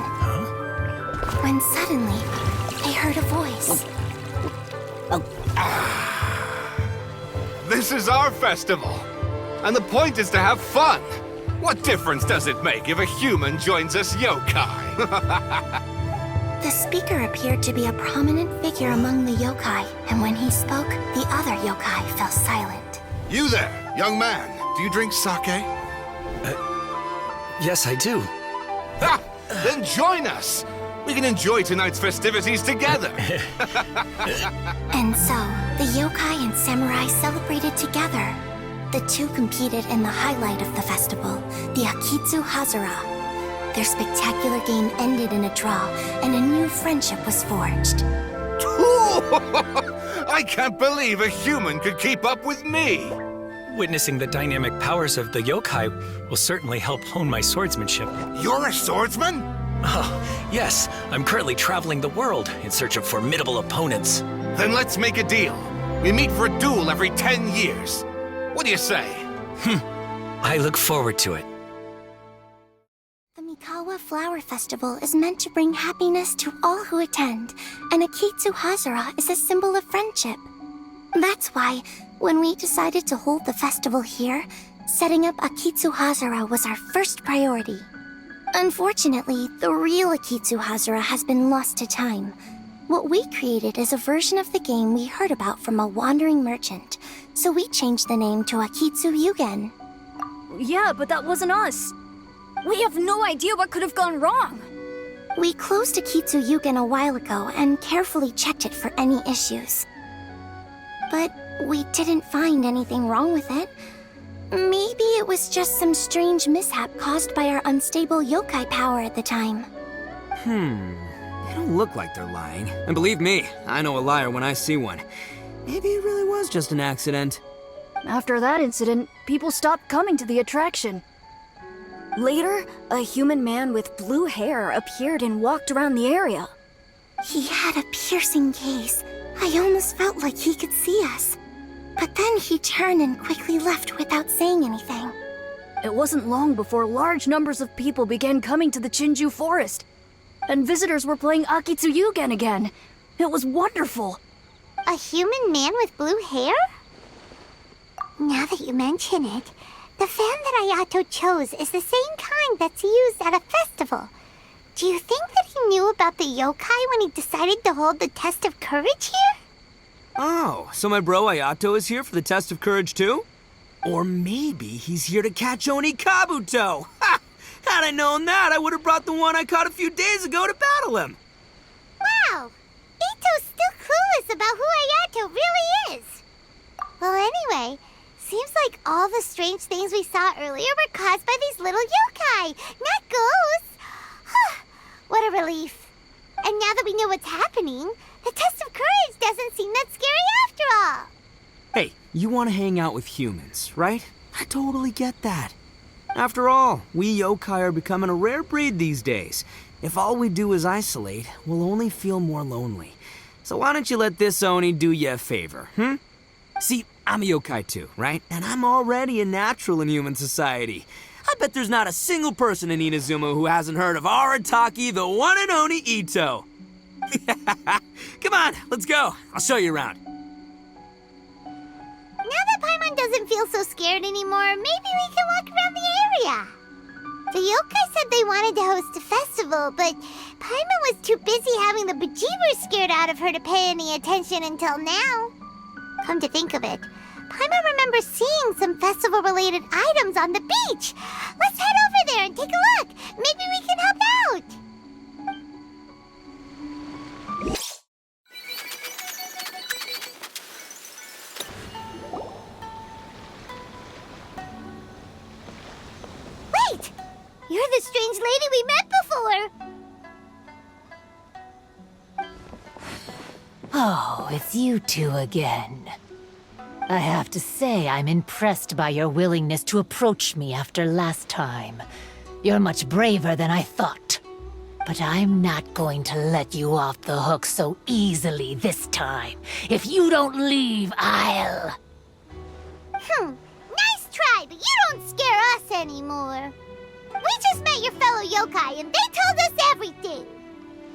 S5: When suddenly, they heard a voice.
S13: This is our festival, and the point is to have fun. What difference does it make if a human joins us yokai?
S5: The speaker appeared to be a prominent figure among the yokai, and when he spoke, the other yokai fell silent.
S13: You there, young man, do you drink sake?
S14: Yes, I do.
S13: Ha! Then join us! We can enjoy tonight's festivities together!
S5: And so, the yokai and samurai celebrated together. The two competed in the highlight of the festival, the Akitsu Hazura. Their spectacular game ended in a draw, and a new friendship was forged.
S13: I can't believe a human could keep up with me!
S14: Witnessing the dynamic powers of the yokai will certainly help hone my swordsmanship.
S13: You're a swordsman?
S14: Oh, yes. I'm currently traveling the world in search of formidable opponents.
S13: Then let's make a deal. We meet for a duel every 10 years. What do you say?
S14: I look forward to it.
S5: The Mikawa Flower Festival is meant to bring happiness to all who attend, and Akitsu Hazura is a symbol of friendship. That's why
S2: When we decided to hold the festival here, setting up Akitsu Hazara was our first priority. Unfortunately, the real Akitsu Hazara has been lost to time. What we created is a version of the game we heard about from a wandering merchant, so we changed the name to Akitsu Yugen.
S4: Yeah, but that wasn't us. We have no idea what could have gone wrong.
S2: We closed Akitsu Yugen a while ago and carefully checked it for any issues. But we didn't find anything wrong with it. Maybe it was just some strange mishap caused by our unstable yokai power at the time.
S3: They don't look like they're lying. And believe me, I know a liar when I see one. Maybe it really was just an accident.
S4: After that incident, people stopped coming to the attraction. Later, a human man with blue hair appeared and walked around the area.
S2: He had a piercing gaze. I almost felt like he could see us. But then he turned and quickly left without saying anything.
S4: It wasn't long before large numbers of people began coming to the Chinju forest. And visitors were playing Akitsu Yugen again. It was wonderful.
S2: A human man with blue hair? Now that you mention it, the fan that Ayato chose is the same kind that's used at a festival. Do you think that he knew about the yokai when he decided to hold the test of courage here?
S3: Oh, so my bro Ayato is here for the test of courage too? Or maybe he's here to catch Oni Kabuto! Ha! Had I known that, I would have brought the one I caught a few days ago to battle him!
S2: Wow! Ito's still clueless about who Ayato really is! Well, anyway, seems like all the strange things we saw earlier were caused by these little yokai, not ghosts! What a relief. And now that we know what's happening, the test of courage doesn't seem that scary after all.
S3: Hey, you want to hang out with humans, right? I totally get that. After all, we yokai are becoming a rare breed these days. If all we do is isolate, we'll only feel more lonely. So why don't you let this Oni do you a favor, See, I'm a yokai too, right? And I'm already a natural in human society. I bet there's not a single person in Inazuma who hasn't heard of Arataki, the one and only Ito. Come on, let's go. I'll show you around.
S2: Now that Paimon doesn't feel so scared anymore, maybe we can walk around the area. The yokai said they wanted to host a festival, but Paimon was too busy having the bejeebers scared out of her to pay any attention until now. Come to think of it, Paimon remembers seeing some festival-related items on the beach. Let's head over there and take a look. Maybe we can help out. Wait! You're the strange lady we met before.
S9: Oh, it's you two again. I have to say I'm impressed by your willingness to approach me after last time. You're much braver than I thought. But I'm not going to let you off the hook so easily this time. If you don't leave, I'll...
S2: Nice try, but you don't scare us anymore. We just met your fellow yokai and they told us everything.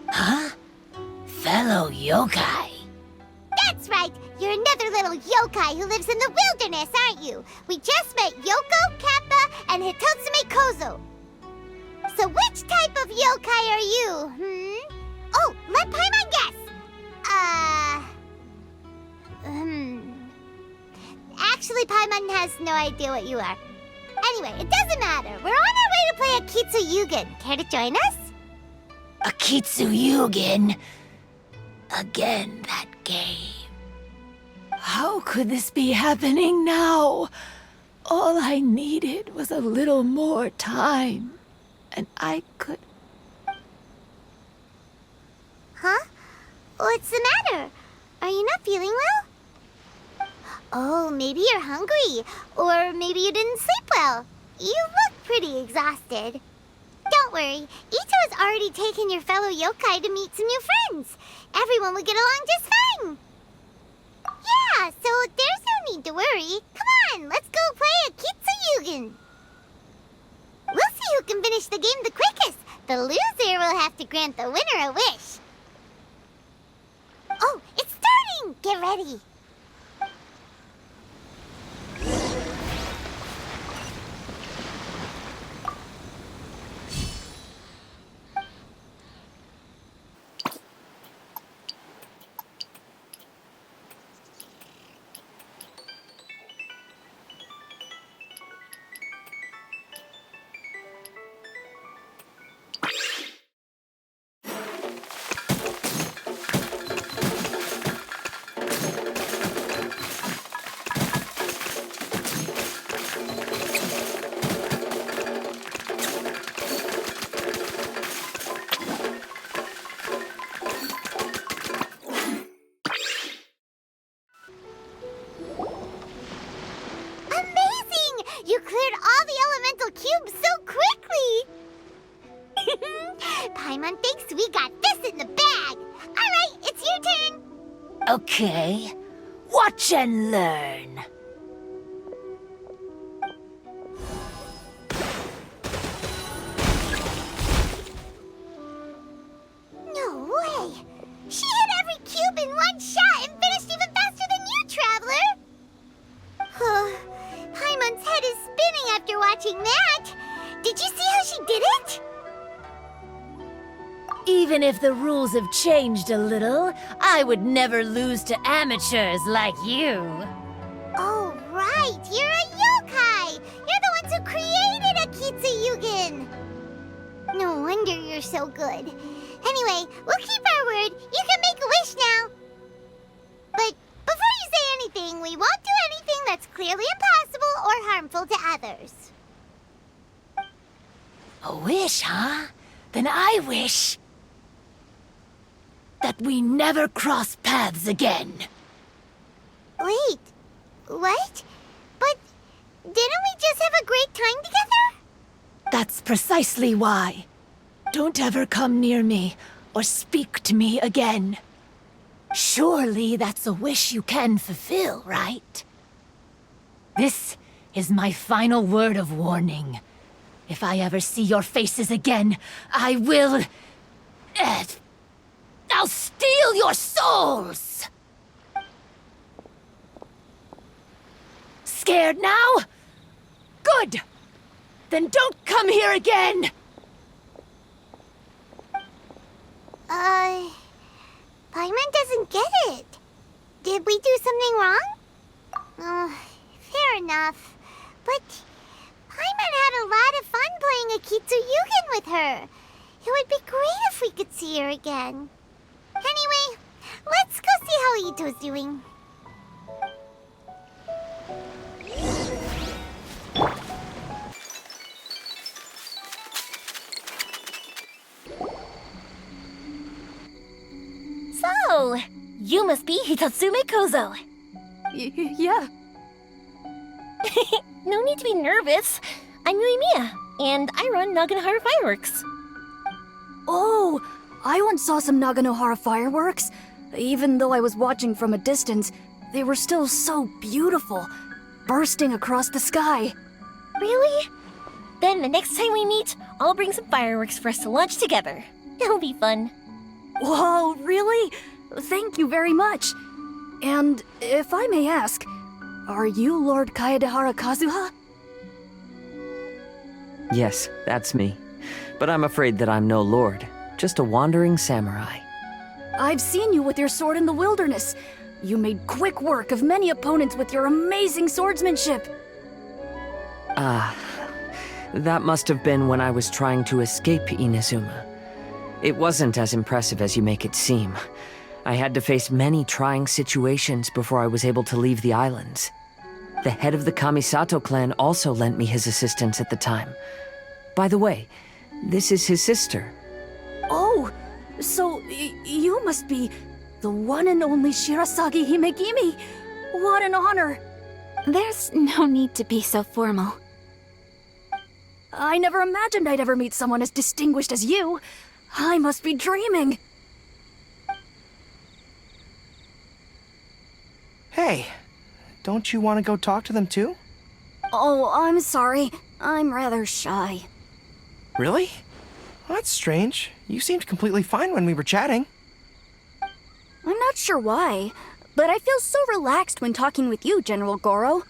S9: Huh? Fellow yokai?
S2: That's right. You're another little yokai who lives in the wilderness, aren't you? We just met Yoko, Kappa, and Hitotsume Kozo. So which type of yokai are you, Oh, let Paimon guess. Actually, Paimon has no idea what you are. Anyway, it doesn't matter. We're on our way to play Akitsu Yugen. Care to join us?
S9: Akitsu Yugen? Again, that game. How could this be happening now? All I needed was a little more time, and I could...
S2: Huh? What's the matter? Are you not feeling well? Oh, maybe you're hungry. Or maybe you didn't sleep well. You look pretty exhausted. Don't worry. Ito has already taken your fellow yokai to meet some new friends. Everyone will get along just fine. Yeah, so there's no need to worry. Come on, let's go play Akitsu Yugen. We'll see who can finish the game the quickest. The loser will have to grant the winner a wish. Oh, it's starting! Get ready. cleared all the elemental cubes so quickly! Paimon thinks we got this in the bag! Alright, it's your turn!
S9: Okay. Watch and learn.
S2: No way! She hit every cube in one shot and finished even faster than you, Traveler! Paimon's head is spinning after watching that! Did you see how she did it?
S9: Even if the rules have changed a little, I would never lose to amateurs like you.
S2: Oh, right! You're a yokai! You're the ones who created Akitsu Yugen! No wonder you're so good. Anyway, we'll keep our word. You can make a wish now. But before you say anything, we won't do anything that's clearly impossible or harmful to others.
S9: A wish, huh? Then I wish that we never cross paths again.
S2: Wait, what? But didn't we just have a great time together?
S9: That's precisely why. Don't ever come near me or speak to me again. Surely that's a wish you can fulfill, right? This is my final word of warning. If I ever see your faces again, I will... I'll steal your souls! Scared now? Good! Then don't come here again!
S2: Paimon doesn't get it. Did we do something wrong? Fair enough. But Paimon had a lot of fun playing Akitsu Yugen with her. It would be great if we could see her again. Anyway, let's go see how Ito's doing.
S11: So, you must be Hitatsume Kozo.
S4: Yeah.
S11: No need to be nervous. I'm Yuimiya, and I run Naganohara Fireworks.
S4: Oh, I once saw some Naganohara fireworks. Even though I was watching from a distance, they were still so beautiful, bursting across the sky.
S11: Really? Then the next time we meet, I'll bring some fireworks for us to launch together. It'll be fun.
S4: Whoa, really? Thank you very much. And if I may ask, are you Lord Kaedehara Kazuha?
S7: Yes, that's me. But I'm afraid that I'm no lord, just a wandering samurai.
S4: I've seen you with your sword in the wilderness. You made quick work of many opponents with your amazing swordsmanship.
S7: That must have been when I was trying to escape Inazuma. It wasn't as impressive as you make it seem. I had to face many trying situations before I was able to leave the islands. The head of the Kamisato clan also lent me his assistance at the time. By the way, this is his sister.
S4: Oh, so you must be the one and only Shirasagi Himegimi. What an honor.
S5: There's no need to be so formal.
S4: I never imagined I'd ever meet someone as distinguished as you. I must be dreaming.
S6: Hey, don't you want to go talk to them too?
S4: Oh, I'm sorry. I'm rather shy.
S6: Really? Well, that's strange. You seemed completely fine when we were chatting.
S4: I'm not sure why, but I feel so relaxed when talking with you, General Goro.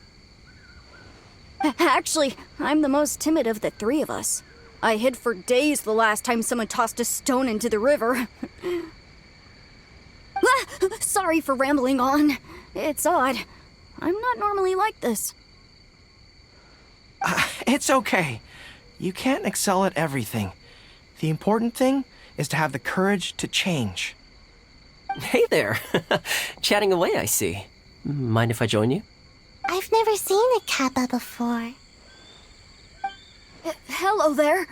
S4: Actually, I'm the most timid of the three of us. I hid for days the last time someone tossed a stone into the river. Sorry for rambling on. It's odd. I'm not normally like this.
S6: It's okay. You can't excel at everything. The important thing is to have the courage to change.
S3: Hey there. Chatting away, I see. Mind if I join you?
S2: I've never seen a Kappa before.
S4: Hello there.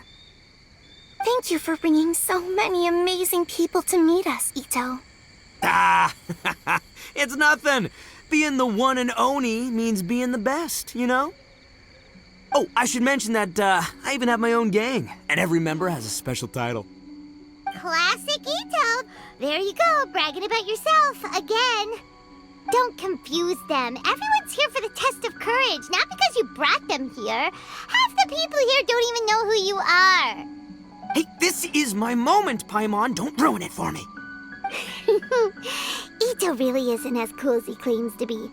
S2: Thank you for bringing so many amazing people to meet us, Ito.
S3: It's nothing. Being the one and only means being the best, you know? Oh, I should mention that I even have my own gang, and every member has a special title.
S2: Classic Ito. There you go, bragging about yourself again. Don't confuse them. Everyone's here for the test of courage, not because you brought them here. Half the people here don't even know who you are.
S3: Hey, this is my moment, Paimon. Don't ruin it for me.
S2: Ito really isn't as cool as he claims to be.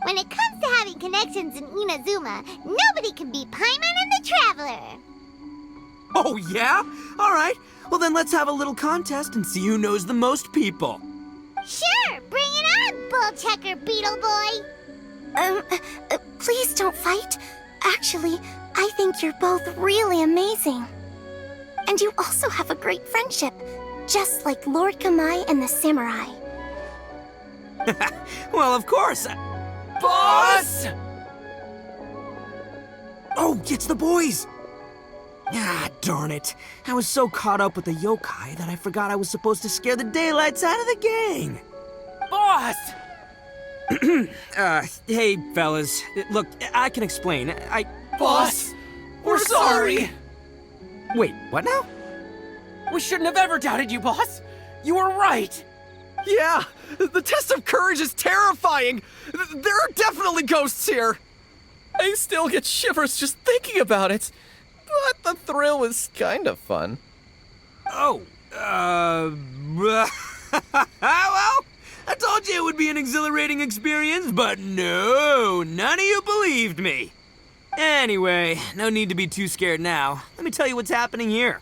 S2: When it comes to having connections in Inazuma, nobody can beat Paimon and the Traveler.
S3: Oh, yeah? All right. Well, then let's have a little contest and see who knows the most people.
S2: Sure, bring it on, Bull Checker Beetle Boy.
S5: Please don't fight. Actually, I think you're both really amazing. And you also have a great friendship, just like Lord Kamai and the Samurai.
S3: Well, of course.
S12: Boss!
S3: Oh, it's the boys! Ah, darn it. I was so caught up with the yokai that I forgot I was supposed to scare the daylights out of the gang.
S12: Boss!
S3: Hey, fellas. Look, I can explain.
S12: Boss! We're sorry!
S3: Wait, what now?
S12: We shouldn't have ever doubted you, boss! You were right!
S6: Yeah, the test of courage is terrifying. There are definitely ghosts here. I still get shivers just thinking about it. But the thrill was kind of fun.
S3: Oh, well, I told you it would be an exhilarating experience, but no, none of you believed me. Anyway, no need to be too scared now. Let me tell you what's happening here.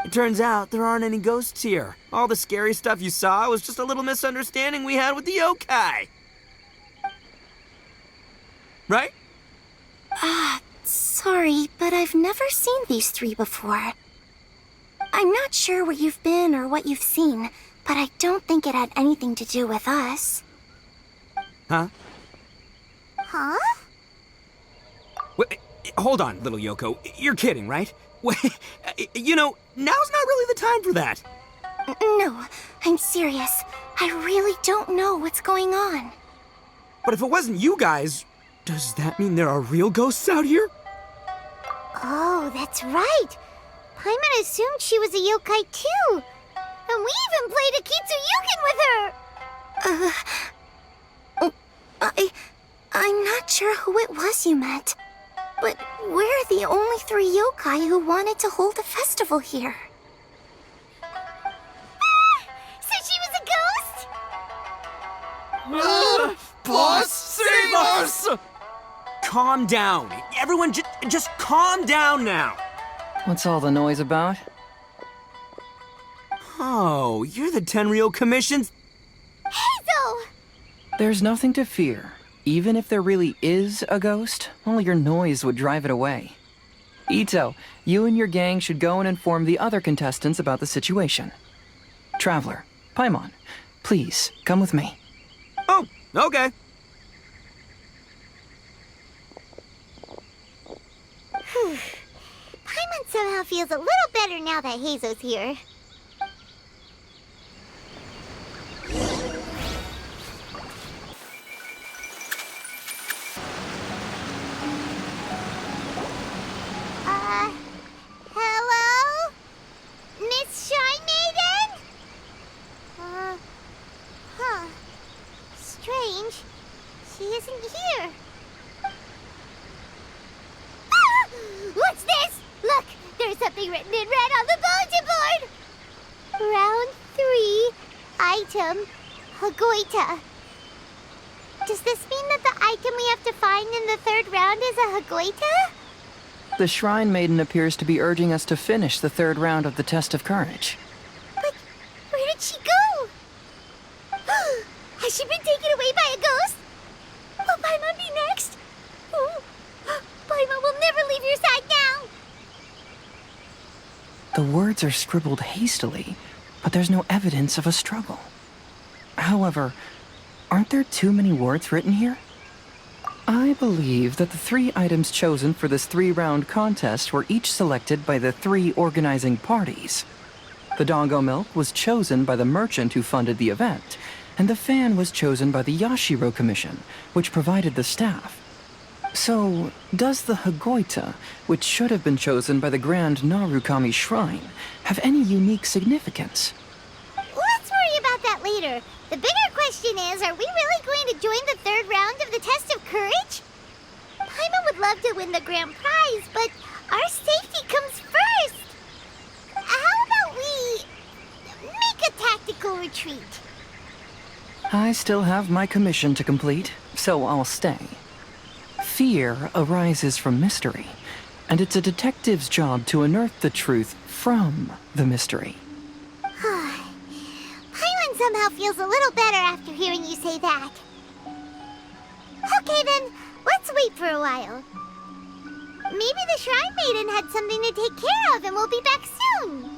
S3: It turns out there aren't any ghosts here. All the scary stuff you saw was just a little misunderstanding we had with the yokai. Right?
S5: Sorry, but I've never seen these three before. I'm not sure where you've been or what you've seen, but I don't think it had anything to do with us.
S3: Huh?
S2: Huh?
S3: Wait, hold on, little Yoko. You're kidding, right? Wait, you know, now's not really the time for that.
S5: No, I'm serious. I really don't know what's going on.
S3: But if it wasn't you guys, does that mean there are real ghosts out here?
S2: Oh, that's right. Paimon assumed she was a yokai too. And we even played Akitsu Yukin with her.
S5: I'm not sure who it was you met. But we're the only three yokai who wanted to hold a festival here.
S2: So she was a ghost?
S6: Boss, save us!
S3: Calm down. Everyone just calm down now.
S10: What's all the noise about?
S3: Oh, you're the Tenryou Commission's...
S2: Hazel!
S10: There's nothing to fear. Even if there really is a ghost, only your noise would drive it away. Ito, you and your gang should go and inform the other contestants about the situation. Traveler, Paimon, please, come with me.
S3: Oh, okay.
S2: Paimon somehow feels a little better now that Hazo's here. Hello? Miss Shy Maiden? Strange. She isn't here. Ah! What's this? Look, there's something written in red on the bulletin board. Round 3, item, Hagoita. Does this mean that the item we have to find in the 3rd round is a Hagoita?
S10: The Shrine Maiden appears to be urging us to finish the 3rd round of the Test of Courage.
S2: But where did she go? Has she been taken away by a ghost? Will Paimon be next? Oh, Paimon will never leave your side now.
S10: The words are scribbled hastily, but there's no evidence of a struggle. However, aren't there too many words written here? I believe that the 3 items chosen for this 3-round contest were each selected by the 3 organizing parties. The Dongo Milk was chosen by the merchant who funded the event, and the fan was chosen by the Yashiro Commission, which provided the staff. So, does the Hagoita, which should have been chosen by the Grand Narukami Shrine, have any unique significance?
S2: Let's worry about that later. The bigger question is, are we really going to join the third round of the test of courage? Paimon would love to win the grand prize, but our safety comes first. How about we make a tactical retreat?
S10: I still have my commission to complete, so I'll stay. Fear arises from mystery, and it's a detective's job to unearth the truth from the mystery.
S2: Paimon somehow feels a little better after hearing you say that. Okay then, let's wait for a while. Maybe the Shrine Maiden had something to take care of and we'll be back soon.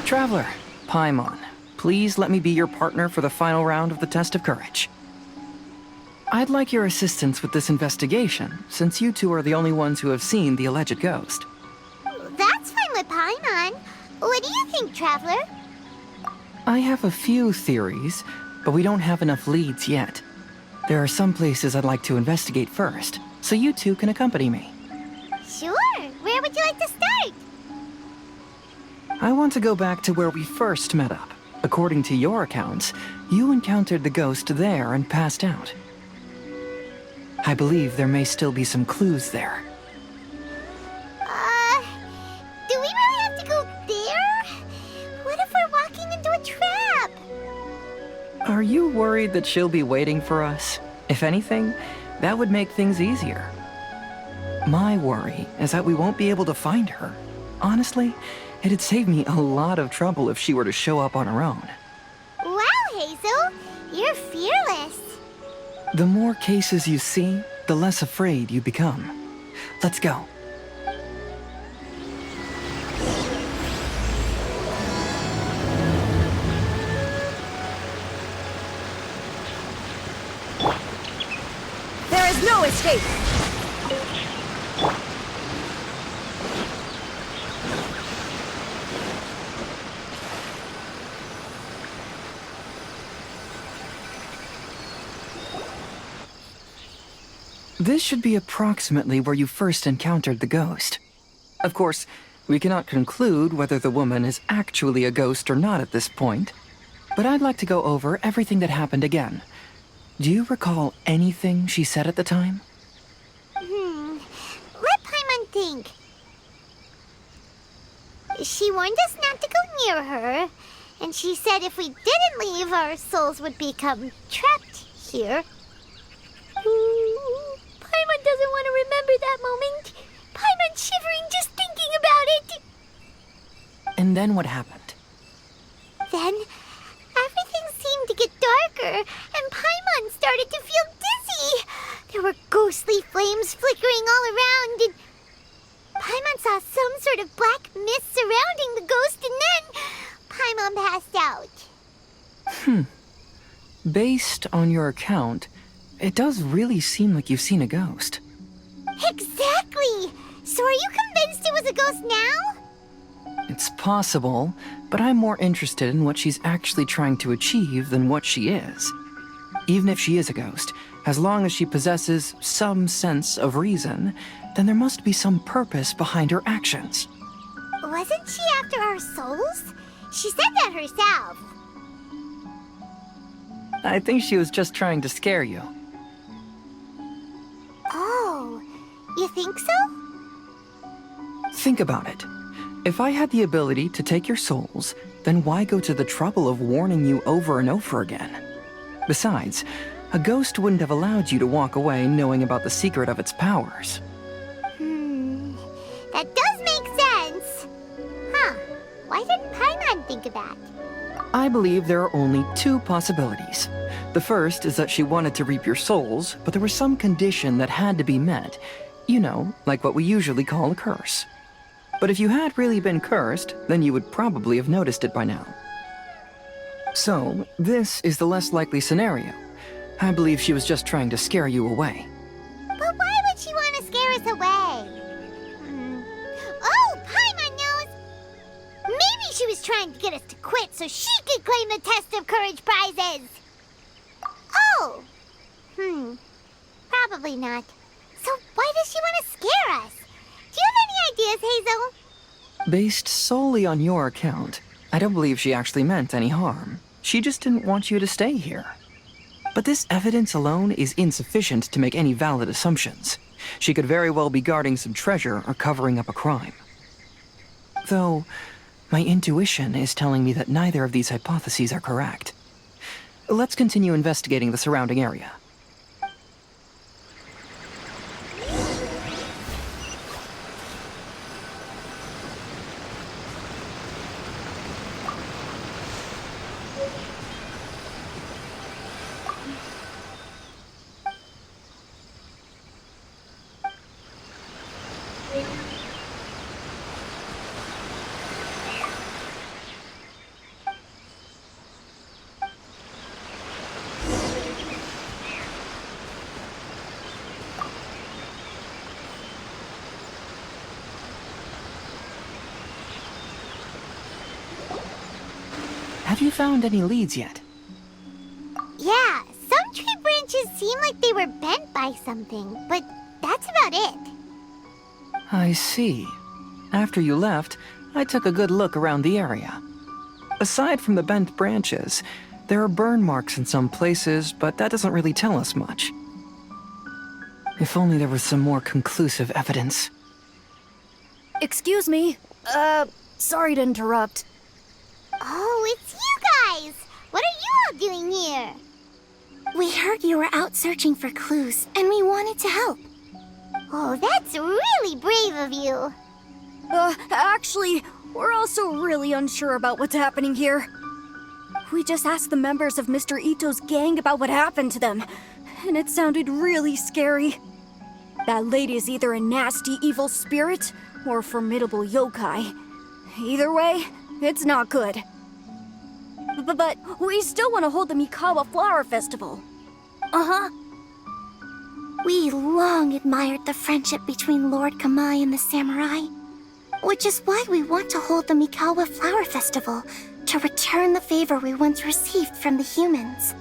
S10: Traveler, Paimon, please let me be your partner for the final round of the test of courage. I'd like your assistance with this investigation, since you two are the only ones who have seen the alleged ghost.
S2: That's fine with Paimon. What do you think, Traveler?
S10: I have a few theories, but we don't have enough leads yet. There are some places I'd like to investigate first, so you two can accompany me.
S2: Sure. Where would you like to start?
S10: I want to go back to where we first met up. According to your accounts, you encountered the ghost there and passed out. I believe there may still be some clues there.
S2: Do we really have to go there? What if we're walking into a trap?
S10: Are you worried that she'll be waiting for us? If anything, that would make things easier. My worry is that we won't be able to find her. Honestly, it'd save me a lot of trouble if she were to show up on her own.
S2: Wow, Hazel, you're fearless.
S10: The more cases you see, the less afraid you become. Let's go.
S8: There is no escape!
S10: This should be approximately where you first encountered the ghost. Of course, we cannot conclude whether the woman is actually a ghost or not at this point, but I'd like to go over everything that happened again. Do you recall anything she said at the time?
S2: Let Paimon think. She warned us not to go near her, and she said if we didn't leave, our souls would become trapped here. Paimon doesn't want to remember that moment. Paimon's shivering just thinking about it.
S10: And then what happened?
S2: Then, everything seemed to get darker, and Paimon started to feel dizzy. There were ghostly flames flickering all around, and Paimon saw some sort of black mist surrounding the ghost, and then Paimon passed out.
S10: Based on your account, it does really seem like you've seen a ghost.
S2: Exactly! So are you convinced it was a ghost now?
S10: It's possible, but I'm more interested in what she's actually trying to achieve than what she is. Even if she is a ghost, as long as she possesses some sense of reason, then there must be some purpose behind her actions.
S2: Wasn't she after our souls? She said that herself.
S10: I think she was just trying to scare you.
S2: Oh, you think so?
S10: Think about it. If I had the ability to take your souls, then why go to the trouble of warning you over and over again? Besides, a ghost wouldn't have allowed you to walk away knowing about the secret of its powers.
S2: That does make sense. Huh. Why didn't Paimon think of that?
S10: I believe there are only two possibilities. The first is that she wanted to reap your souls, but there was some condition that had to be met. You know, like what we usually call a curse. But if you had really been cursed, then you would probably have noticed it by now. So, this is the less likely scenario. I believe she was just trying to scare you away.
S2: But why would she want to scare us away? Oh, Paimon knows! Maybe she was trying to get us to quit so she could claim the Test of Courage prizes! Oh! Probably not. So why does she want to scare us? Do you have any ideas, Hazel?
S10: Based solely on your account, I don't believe she actually meant any harm. She just didn't want you to stay here. But this evidence alone is insufficient to make any valid assumptions. She could very well be guarding some treasure or covering up a crime. Though, my intuition is telling me that neither of these hypotheses are correct. Let's continue investigating the surrounding area. Have you found any leads yet?
S2: Yeah, some tree branches seem like they were bent by something, but that's about it.
S10: I see. After you left, I took a good look around the area. Aside from the bent branches, there are burn marks in some places, but that doesn't really tell us much. If only there was some more conclusive evidence.
S4: Excuse me. Sorry to interrupt.
S2: Oh, it's you guys! What are you all doing here? We heard you were out searching for clues, and we wanted to help. Oh, that's really brave of you.
S4: Actually, we're also really unsure about what's happening here. We just asked the members of Mr. Ito's gang about what happened to them, and it sounded really scary. That lady is either a nasty evil spirit or a formidable yokai. Either way, it's not good. But we still want to hold the Mikawa Flower Festival.
S2: Uh-huh. We long admired the friendship between Lord Kamai and the samurai, which is why we want to hold the Mikawa Flower Festival to return the favor we once received from the humans.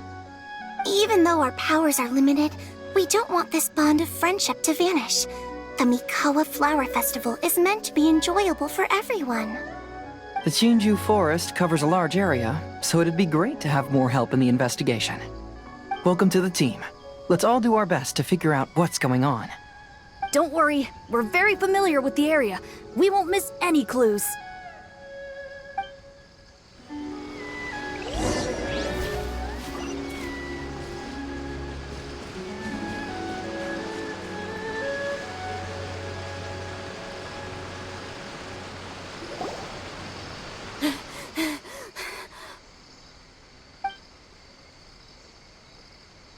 S2: Even though our powers are limited, we don't want this bond of friendship to vanish. The Mikawa Flower Festival is meant to be enjoyable for everyone.
S10: The Chinju Forest covers a large area, so it'd be great to have more help in the investigation. Welcome to the team. Let's all do our best to figure out what's going on.
S4: Don't worry, we're very familiar with the area. We won't miss any clues.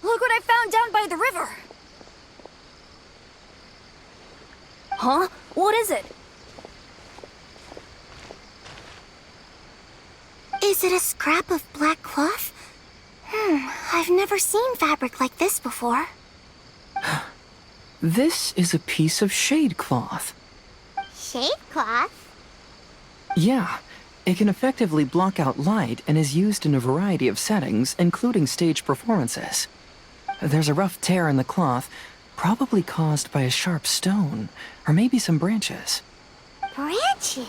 S4: Look what I found down by the river! Huh? What is it?
S2: Is it a scrap of black cloth? I've never seen fabric like this before.
S10: This is a piece of shade cloth.
S2: Shade cloth?
S10: Yeah, it can effectively block out light and is used in a variety of settings, including stage performances. There's a rough tear in the cloth, probably caused by a sharp stone, or maybe some branches.
S2: Branches?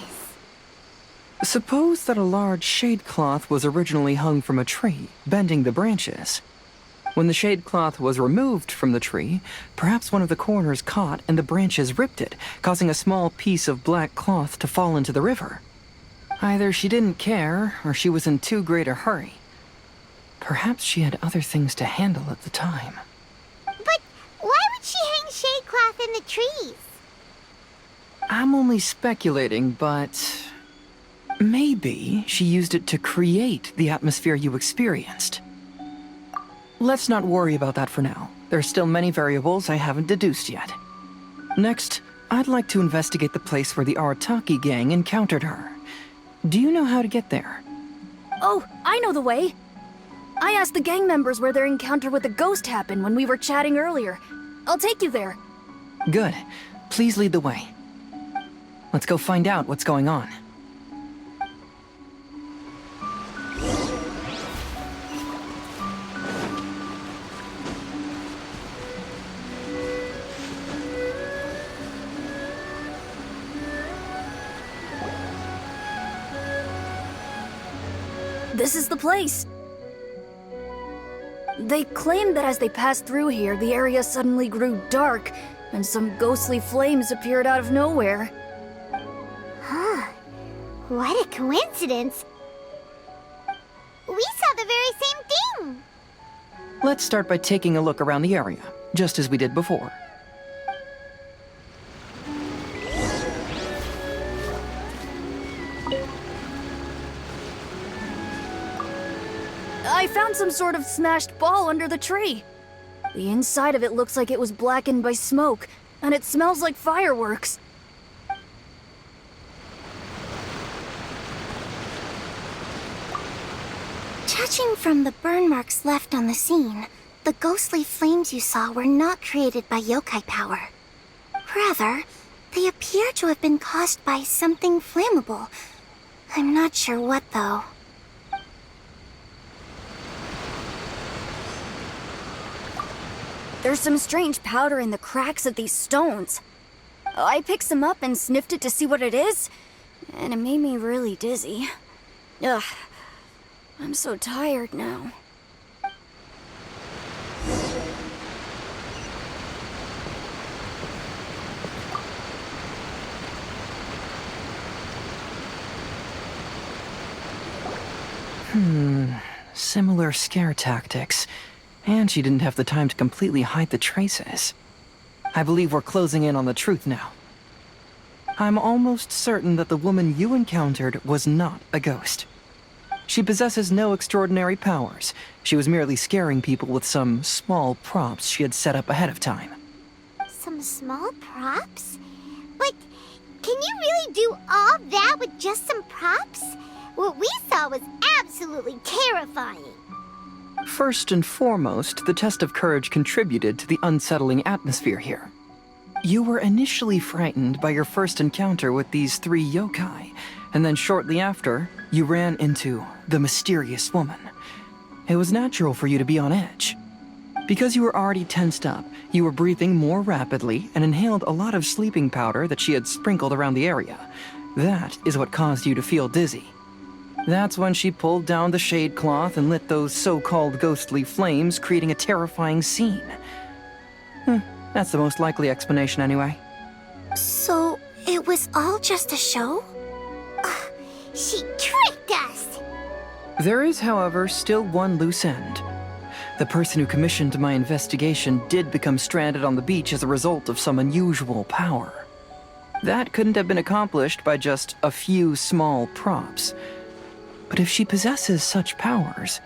S10: Suppose that a large shade cloth was originally hung from a tree, bending the branches. When the shade cloth was removed from the tree, perhaps one of the corners caught and the branches ripped it, causing a small piece of black cloth to fall into the river. Either she didn't care, or she was in too great a hurry. Perhaps she had other things to handle at the time.
S2: But why would she hang shade cloth in the trees?
S10: I'm only speculating, but maybe she used it to create the atmosphere you experienced. Let's not worry about that for now. There are still many variables I haven't deduced yet. Next, I'd like to investigate the place where the Arataki gang encountered her. Do you know how to get there?
S4: Oh, I know the way. I asked the gang members where their encounter with the ghost happened when we were chatting earlier. I'll take you there.
S10: Good. Please lead the way. Let's go find out what's going on.
S4: This is the place. They claimed that as they passed through here, the area suddenly grew dark, and some ghostly flames appeared out of nowhere.
S2: Huh. What a coincidence. We saw the very same thing.
S10: Let's start by taking a look around the area, just as we did before.
S4: I found some sort of smashed ball under the tree. The inside of it looks like it was blackened by smoke, and it smells like fireworks.
S2: Judging from the burn marks left on the scene, the ghostly flames you saw were not created by yokai power. Rather, they appear to have been caused by something flammable. I'm not sure what, though.
S4: There's some strange powder in the cracks of these stones. I picked some up and sniffed it to see what it is, and it made me really dizzy. Ugh, I'm so tired now.
S10: Similar scare tactics. And she didn't have the time to completely hide the traces. I believe we're closing in on the truth now. I'm almost certain that the woman you encountered was not a ghost. She possesses no extraordinary powers. She was merely scaring people with some small props she had set up ahead of time.
S2: Some small props? But can you really do all that with just some props? What we saw was absolutely terrifying.
S10: First and foremost, the test of courage contributed to the unsettling atmosphere here. You were initially frightened by your first encounter with these 3 yokai, and then shortly after, you ran into the mysterious woman. It was natural for you to be on edge. Because you were already tensed up, you were breathing more rapidly and inhaled a lot of sleeping powder that she had sprinkled around the area. That is what caused you to feel dizzy. That's when she pulled down the shade cloth and lit those so-called ghostly flames, creating a terrifying scene. That's the most likely explanation anyway.
S2: So, it was all just a show? She tricked us!
S10: There is, however, still one loose end. The person who commissioned my investigation did become stranded on the beach as a result of some unusual power. That couldn't have been accomplished by just a few small props. But if she possesses such powers,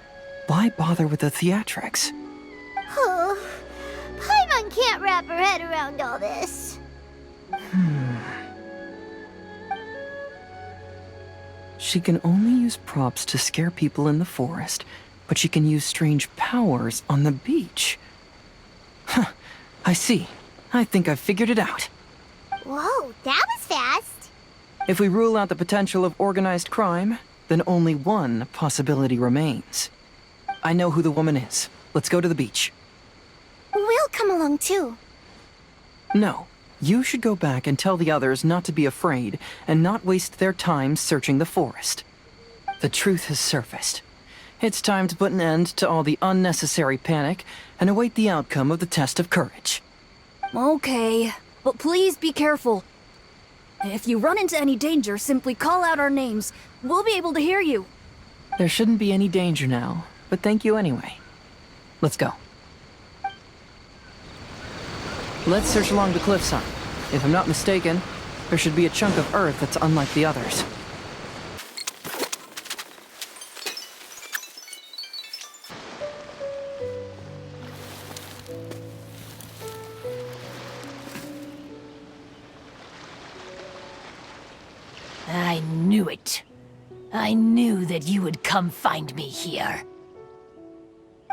S10: why bother with the theatrics?
S2: Oh, Paimon can't wrap her head around all this.
S10: She can only use props to scare people in the forest, but she can use strange powers on the beach. Huh, I see. I think I've figured it out.
S2: Whoa, that was fast.
S10: If we rule out the potential of organized crime, then only one possibility remains. I know who the woman is. Let's go to the beach.
S2: We'll come along too.
S10: No, you should go back and tell the others not to be afraid and not waste their time searching the forest. The truth has surfaced. It's time to put an end to all the unnecessary panic and await the outcome of the test of courage.
S4: Okay, but please be careful. If you run into any danger, simply call out our names. We'll be able to hear you.
S10: There shouldn't be any danger now, but thank you anyway. Let's go. Let's search along the cliffside. If I'm not mistaken, there should be a chunk of earth that's unlike the others.
S9: I knew that you would come find me here.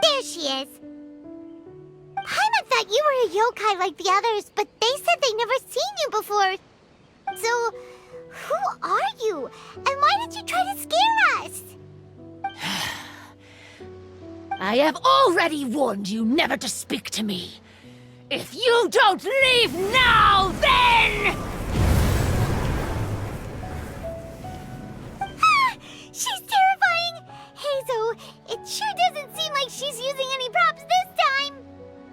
S2: There she is. Paimon thought you were a yokai like the others, but they said they never seen you before. So, who are you? And why did you try to scare us?
S9: I have already warned you never to speak to me. If you don't leave now, then...
S2: She's terrifying! Hazel, it sure doesn't seem like she's using any props this time!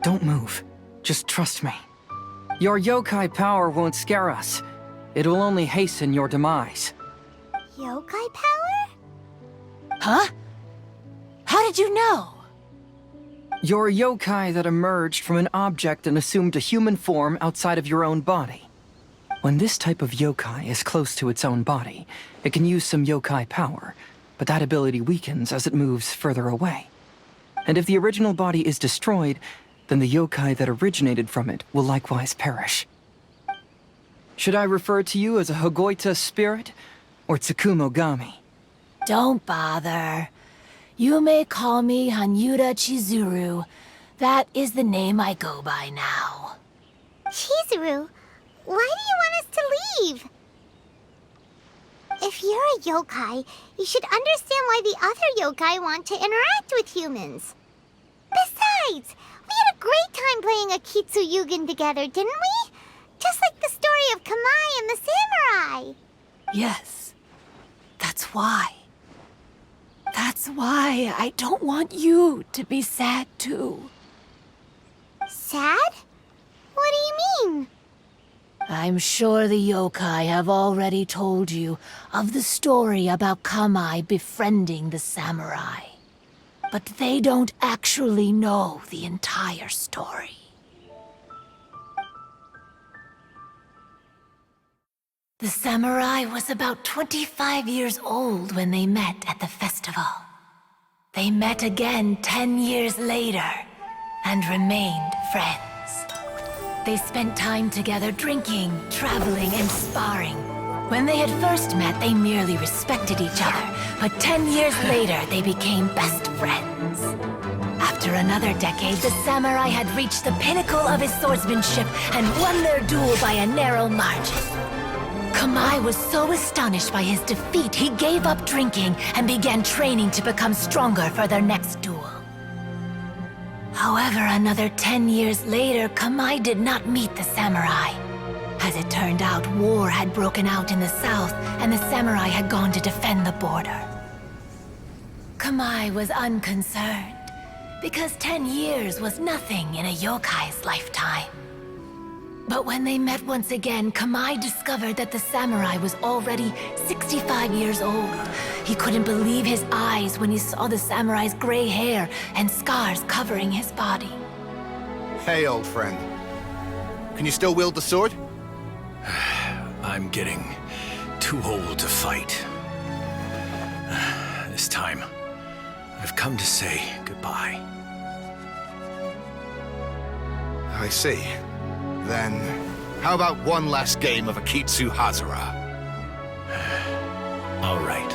S10: Don't move. Just trust me. Your yokai power won't scare us. It will only hasten your demise.
S2: Yokai power?
S9: Huh? How did you know?
S10: Your yokai that emerged from an object and assumed a human form outside of your own body. When this type of yokai is close to its own body, it can use some yokai power, but that ability weakens as it moves further away. And if the original body is destroyed, then the yokai that originated from it will likewise perish. Should I refer to you as a Hagoita spirit or Tsukumogami?
S9: Don't bother. You may call me Hanyuda Chizuru. That is the name I go by now.
S2: Chizuru, why do you want us to leave? If you're a yokai, you should understand why the other yokai want to interact with humans. Besides, we had a great time playing Akitsu Yugen together, didn't we? Just like the story of Kamai and the samurai.
S9: Yes, that's why. That's why I don't want you to be sad too.
S2: Sad? What do you mean?
S9: I'm sure the yokai have already told you of the story about Kamai befriending the samurai. But they don't actually know the entire story. The samurai was about 25 years old when they met at the festival. They met again 10 years later and remained friends. They spent time together drinking, traveling, and sparring. When they had first met, they merely respected each other, but 10 years later, they became best friends. After another decade, the samurai had reached the pinnacle of his swordsmanship and won their duel by a narrow margin. Kamai was so astonished by his defeat, he gave up drinking and began training to become stronger for their next duel. However, another 10 years later, Kamai did not meet the samurai. As it turned out, war had broken out in the south, and the samurai had gone to defend the border. Kamai was unconcerned, because 10 years was nothing in a yokai's lifetime. But when they met once again, Kamai discovered that the samurai was already 65 years old. He couldn't believe his eyes when he saw the samurai's gray hair and scars covering his body.
S13: Hey, old friend. Can you still wield the sword?
S14: I'm getting too old to fight. This time, I've come to say goodbye.
S13: I see. Then, how about one last game of Akitsu Hazara?
S14: All right.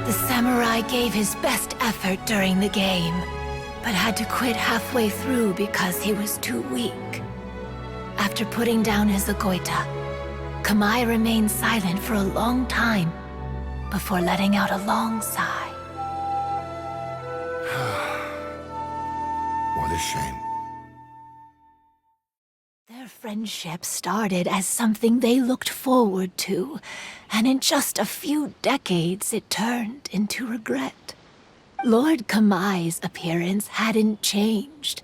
S9: The samurai gave his best effort during the game, but had to quit halfway through because he was too weak. After putting down his Agoita, Kamai remained silent for a long time before letting out a long sigh.
S13: What a shame.
S9: Their friendship started as something they looked forward to, and in just a few decades it turned into regret. Lord Kamai's appearance hadn't changed,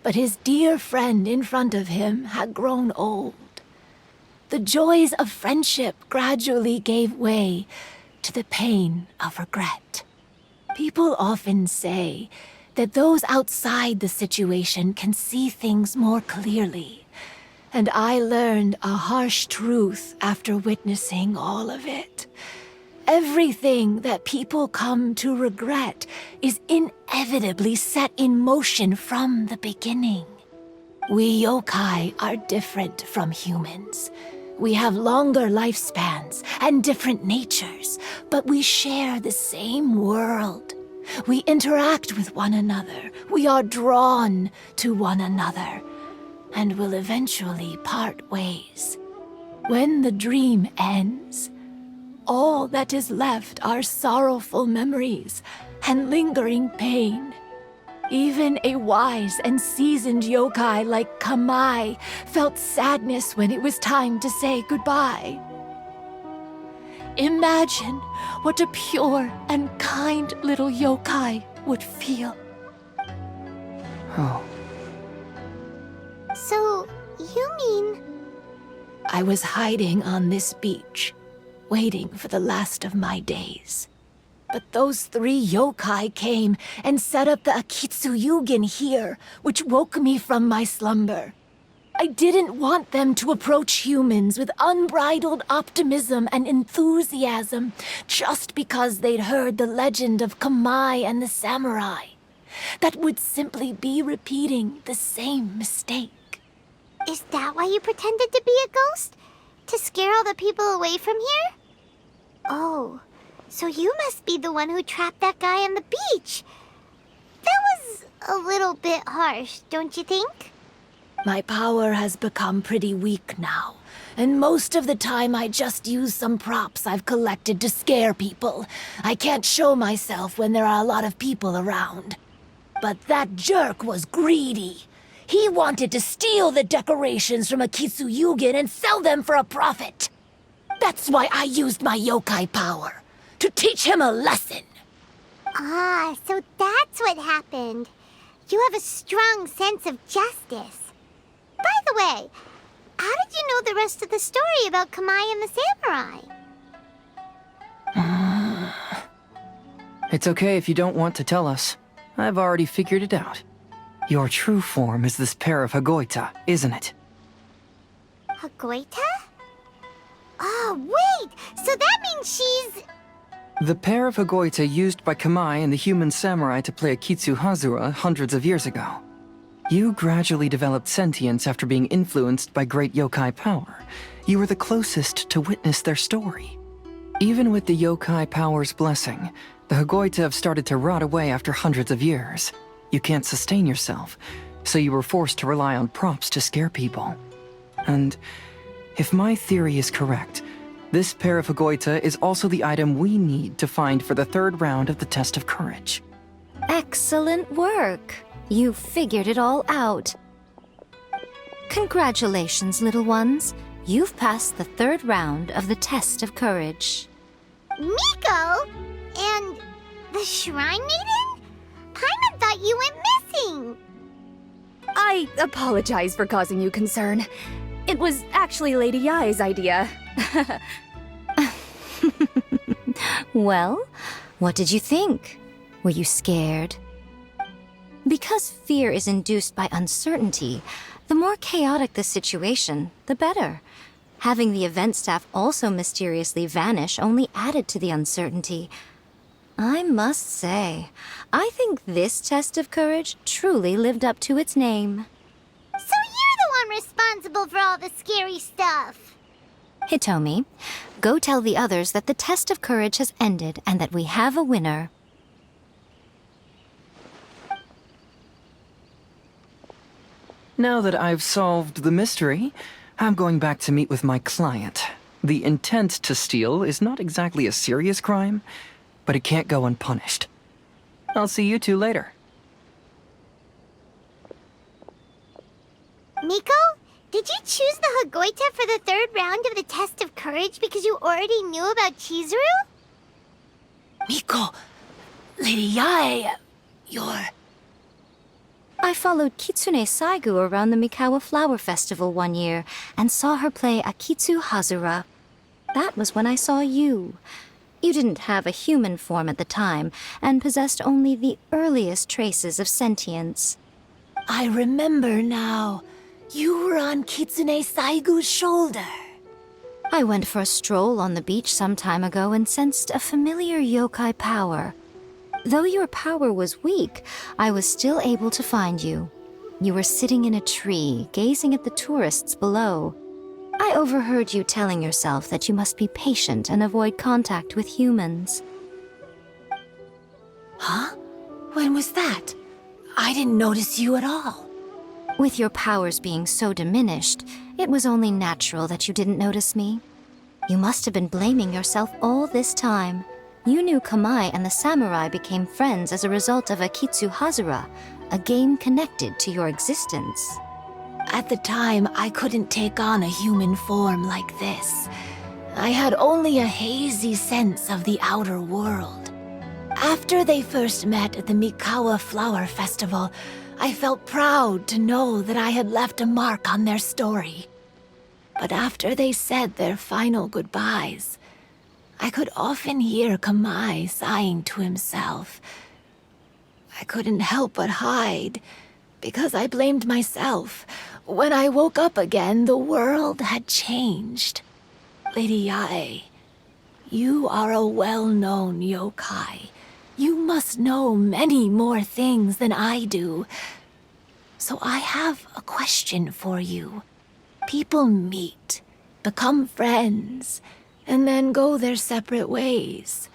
S9: but his dear friend in front of him had grown old. The joys of friendship gradually gave way to the pain of regret. People often say that those outside the situation can see things more clearly. And I learned a harsh truth after witnessing all of it. Everything that people come to regret is inevitably set in motion from the beginning. We yokai are different from humans. We have longer lifespans and different natures, but we share the same world. We interact with one another. We are drawn to one another, and will eventually part ways. When the dream ends, all that is left are sorrowful memories and lingering pain. Even a wise and seasoned yokai like Kamai felt sadness when it was time to say goodbye. Imagine what a pure and kind little yokai would feel.
S10: Oh.
S2: So, you mean...
S9: I was hiding on this beach, waiting for the last of my days. But those 3 yokai came and set up the Akitsu Yugen here, which woke me from my slumber. I didn't want them to approach humans with unbridled optimism and enthusiasm just because they'd heard the legend of Kamai and the samurai. That would simply be repeating the same mistake.
S2: Is that why you pretended to be a ghost? To scare all the people away from here? Oh, so you must be the one who trapped that guy on the beach. That was a little bit harsh, don't you think?
S9: My power has become pretty weak now, and most of the time I just use some props I've collected to scare people. I can't show myself when there are a lot of people around. But that jerk was greedy. He wanted to steal the decorations from Akitsu Yugen and sell them for a profit. That's why I used my yokai power, to teach him a lesson.
S2: Ah, so that's what happened. You have a strong sense of justice. By the way, how did you know the rest of the story about Kamai and the samurai?
S10: It's okay if you don't want to tell us. I've already figured it out. Your true form is this pair of Hagoita, isn't it?
S2: Hagoita? Oh, wait! So that means she's...
S10: The pair of Hagoita used by Kamai and the human samurai to play Akitsu Hazura hundreds of years ago. You gradually developed sentience after being influenced by great yokai power. You were the closest to witness their story. Even with the yokai power's blessing, the Hagoita have started to rot away after hundreds of years. You can't sustain yourself, so you were forced to rely on props to scare people. And if my theory is correct, this pair of Hagoita is also the item we need to find for the 3rd round of the test of courage.
S5: Excellent work. You figured it all out. Congratulations, little ones. You've passed the 3rd round of the test of courage.
S2: Miko? And the Shrine Maiden? Paimon thought you went missing.
S4: I apologize for causing you concern. It was actually Lady Yai's idea.
S5: Well, what did you think? Were you scared? Because fear is induced by uncertainty, the more chaotic the situation, the better. Having the event staff also mysteriously vanish only added to the uncertainty. I must say, I think this test of courage truly lived up to its name.
S2: So you're the one responsible for all the scary stuff.
S5: Hitomi, go tell the others that the test of courage has ended and that we have a winner.
S10: Now that I've solved the mystery, I'm going back to meet with my client. The intent to steal is not exactly a serious crime, but it can't go unpunished. I'll see you 2 later.
S2: Miko, did you choose the Hagoita for the 3rd round of the test of courage because you already knew about Chizuru?
S9: Miko, Lady Yai, you're...
S5: I followed Kitsune Saigu around the Mikawa Flower Festival one year and saw her play Akitsu Hazura. That was when I saw you. You didn't have a human form at the time and possessed only the earliest traces of sentience.
S9: I remember now. You were on Kitsune Saigu's shoulder.
S5: I went for a stroll on the beach some time ago and sensed a familiar yokai power. Though your power was weak, I was still able to find you. You were sitting in a tree, gazing at the tourists below. I overheard you telling yourself that you must be patient and avoid contact with humans.
S9: Huh? When was that? I didn't notice you at all.
S5: With your powers being so diminished, it was only natural that you didn't notice me. You must have been blaming yourself all this time. You knew Kamai and the samurai became friends as a result of Akitsu Hazura, a game connected to your existence.
S9: At the time, I couldn't take on a human form like this. I had only a hazy sense of the outer world. After they first met at the Mikawa Flower Festival, I felt proud to know that I had left a mark on their story. But after they said their final goodbyes, I could often hear Kamai sighing to himself. I couldn't help but hide, because I blamed myself. When I woke up again, the world had changed. Lady Yae, you are a well-known yokai. You must know many more things than I do. So I have a question for you. People meet, become friends, and then go their separate ways.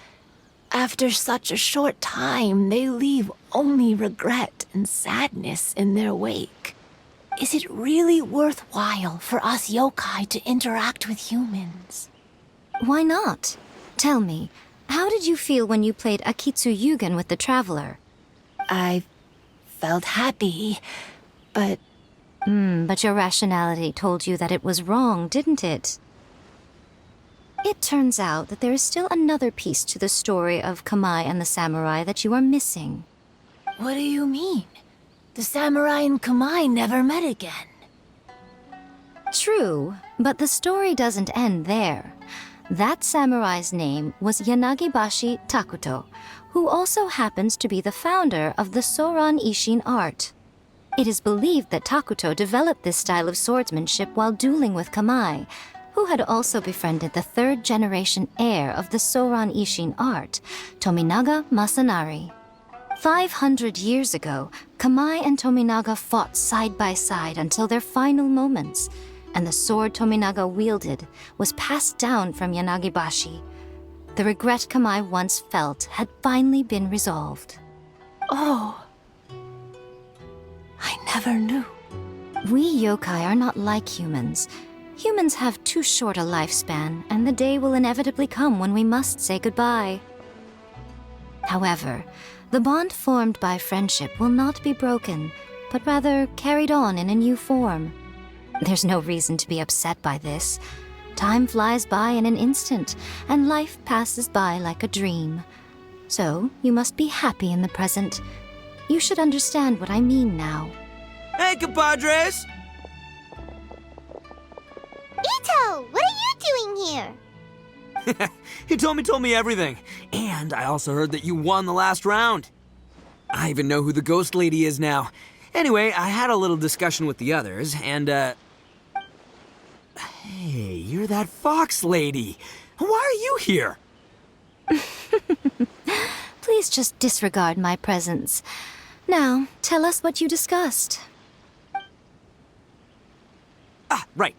S9: After such a short time, they leave only regret and sadness in their wake. Is it really worthwhile for us yokai to interact with humans?
S5: Why not? Tell me, how did you feel when you played Akitsu Yugen with the Traveler?
S9: I felt happy, but...
S5: But your rationality told you that it was wrong, didn't it? It turns out that there is still another piece to the story of Kamai and the samurai that you are missing.
S9: What do you mean? The samurai and Kamai never met again.
S5: True, but the story doesn't end there. That samurai's name was Yanagibashi Takuto, who also happens to be the founder of the Soran Ishin art. It is believed that Takuto developed this style of swordsmanship while dueling with Kamai, who had also befriended the third-generation heir of the Soran Ishin art, Tominaga Masanari. 500 years ago, Kamai and Tominaga fought side by side until their final moments, and the sword Tominaga wielded was passed down from Yanagibashi. The regret Kamai once felt had finally been resolved.
S9: Oh, I never knew.
S5: We yokai are not like humans. Humans have too short a lifespan, and the day will inevitably come when we must say goodbye. However, the bond formed by friendship will not be broken, but rather carried on in a new form. There's no reason to be upset by this. Time flies by in an instant, and life passes by like a dream. So, you must be happy in the present. You should understand what I mean now.
S3: Hey, compadres!
S2: Ito, what are you doing here?
S3: Hitomi told me everything. And I also heard that you won the last round. I even know who the ghost lady is now. Anyway, I had a little discussion with the others, and, Hey, you're that fox lady. Why are you here?
S5: Please just disregard my presence. Now, tell us what you discussed.
S3: Ah, right.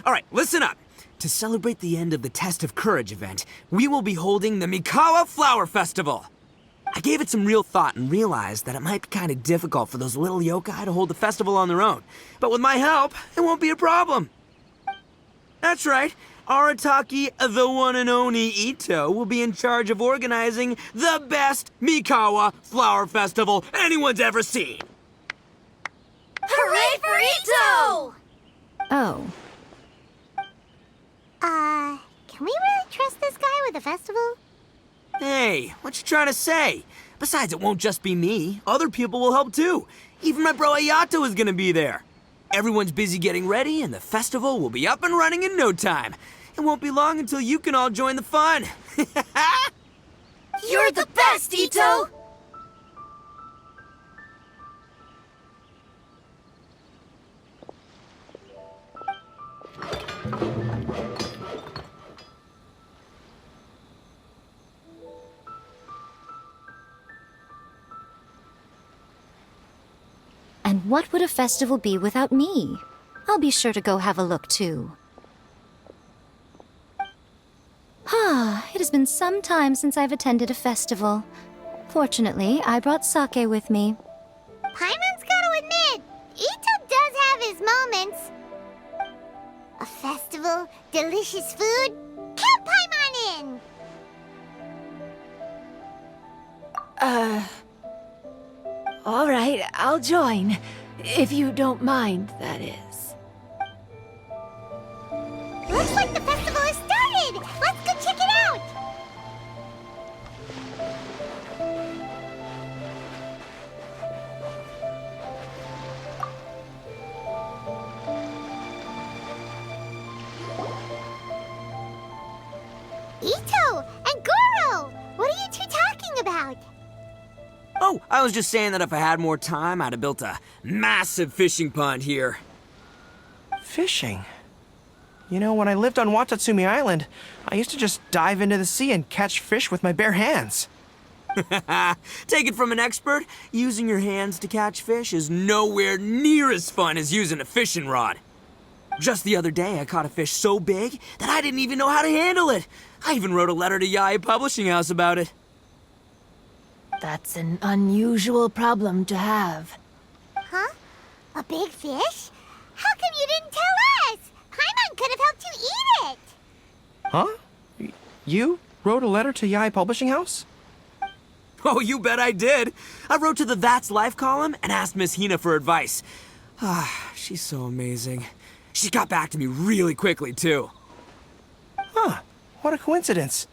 S3: All right, listen up. To celebrate the end of the Test of Courage event, we will be holding the Mikawa Flower Festival. I gave it some real thought and realized that it might be kind of difficult for those little yokai to hold the festival on their own. But with my help, it won't be a problem. That's right. Arataki, the one and only Ito, will be in charge of organizing the best Mikawa Flower Festival anyone's ever seen.
S2: Hooray for Ito!
S5: Oh.
S2: Can we really trust this guy with the festival?
S3: Hey, what you trying to say? Besides, it won't just be me. Other people will help too. Even my bro Ayato is gonna be there. Everyone's busy getting ready, and the festival will be up and running in no time. It won't be long until you can all join the fun.
S2: You're the best, Ito!
S5: And what would a festival be without me? I'll be sure to go have a look too.
S4: has been some time since I've attended a festival. Fortunately, I brought sake with me.
S2: Paimon's gotta admit, Ito does have his moments. A festival, delicious food, count Paimon in!
S9: All right, I'll join. If you don't mind, that is.
S2: Looks like the festival has started! Let's go check it out! Ito and Goro! What are you two talking about?
S3: Oh, I was just saying that if I had more time, I'd have built a massive fishing pond here.
S6: Fishing? You know, when I lived on Watatsumi Island, I used to just dive into the sea and catch fish with my bare hands.
S3: Take it from an expert, using your hands to catch fish is nowhere near as fun as using a fishing rod. Just the other day, I caught a fish so big that I didn't even know how to handle it. I even wrote a letter to Yae Publishing House about it.
S9: That's an unusual problem to have.
S2: Huh? A big fish? How come you didn't tell us? Paimon could have helped you eat it!
S6: Huh? You wrote a letter to Yae Publishing House?
S3: Oh, you bet I did. I wrote to the That's Life column and asked Miss Hina for advice. Ah, she's so amazing. She got back to me really quickly, too.
S6: Huh. What a coincidence.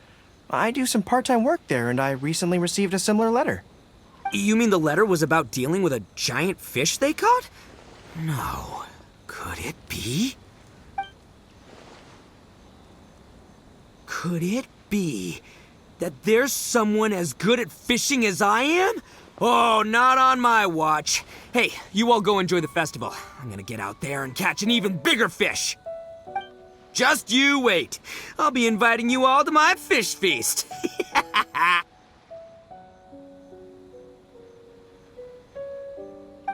S6: I do some part-time work there, and I recently received a similar letter.
S3: You mean the letter was about dealing with a giant fish they caught? No. Could it be? Could it be that there's someone as good at fishing as I am? Oh, not on my watch. Hey, you all go enjoy the festival. I'm gonna get out there and catch an even bigger fish. Just you wait. I'll be inviting you all to my fish feast.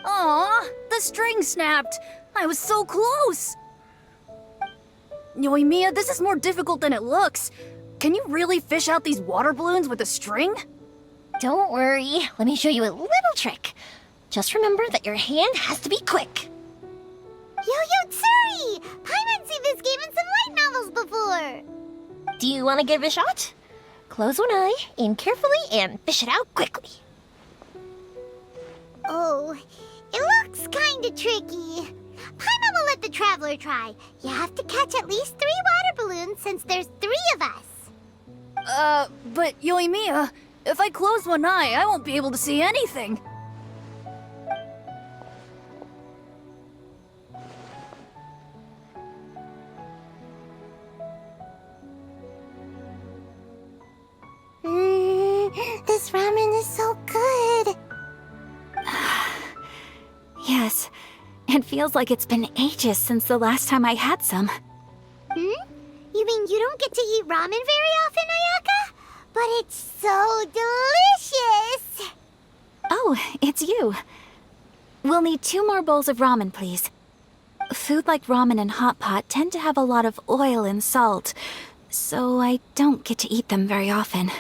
S4: Aw, the string snapped. I was so close. Yoimiya, this is more difficult than it looks. Can you really fish out these water balloons with a string?
S11: Don't worry, let me show you a little trick. Just remember that your hand has to be quick.
S2: Yo-Yo Tsuri! Paimon's seen this game in some light novels before!
S11: Do you want to give it a shot? Close one eye, aim carefully, and fish it out quickly.
S2: Oh, it looks kinda tricky. Paimon will let the traveler try. You have to catch at least 3 water balloons since there's 3 of us.
S4: But Yoimiya, if I close one eye, I won't be able to see anything.
S2: This ramen is so good.
S5: Yes, it feels like it's been ages since the last time I had some.
S2: You mean you don't get to eat ramen very often, Ayaka? But it's so delicious!
S5: Oh, it's you. We'll need 2 more bowls of ramen, please. Food like ramen and hot pot tend to have a lot of oil and salt, so I don't get to eat them very often.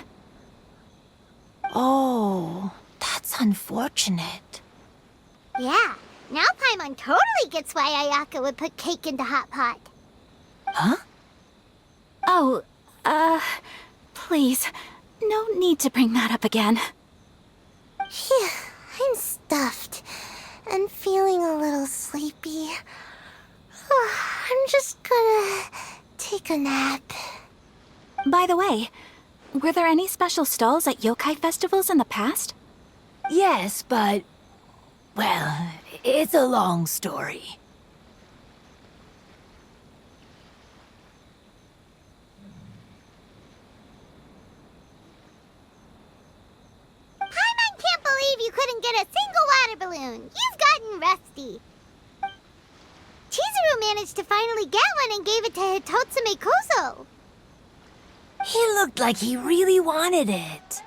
S9: Oh, that's unfortunate.
S2: Yeah, now Paimon totally gets why Ayaka would put cake into hot pot.
S9: Huh?
S5: Oh, please, no need to bring that up again.
S2: Phew, I'm stuffed and feeling a little sleepy. I'm just gonna take a nap.
S5: By the way, were there any special stalls at yokai festivals in the past?
S9: Yes, but... well, it's a long story.
S2: Paimon can't believe you couldn't get a single water balloon. You've gotten rusty. Chizuru managed to finally get one and gave it to Hitotsume Kozo.
S9: He looked like he really wanted it.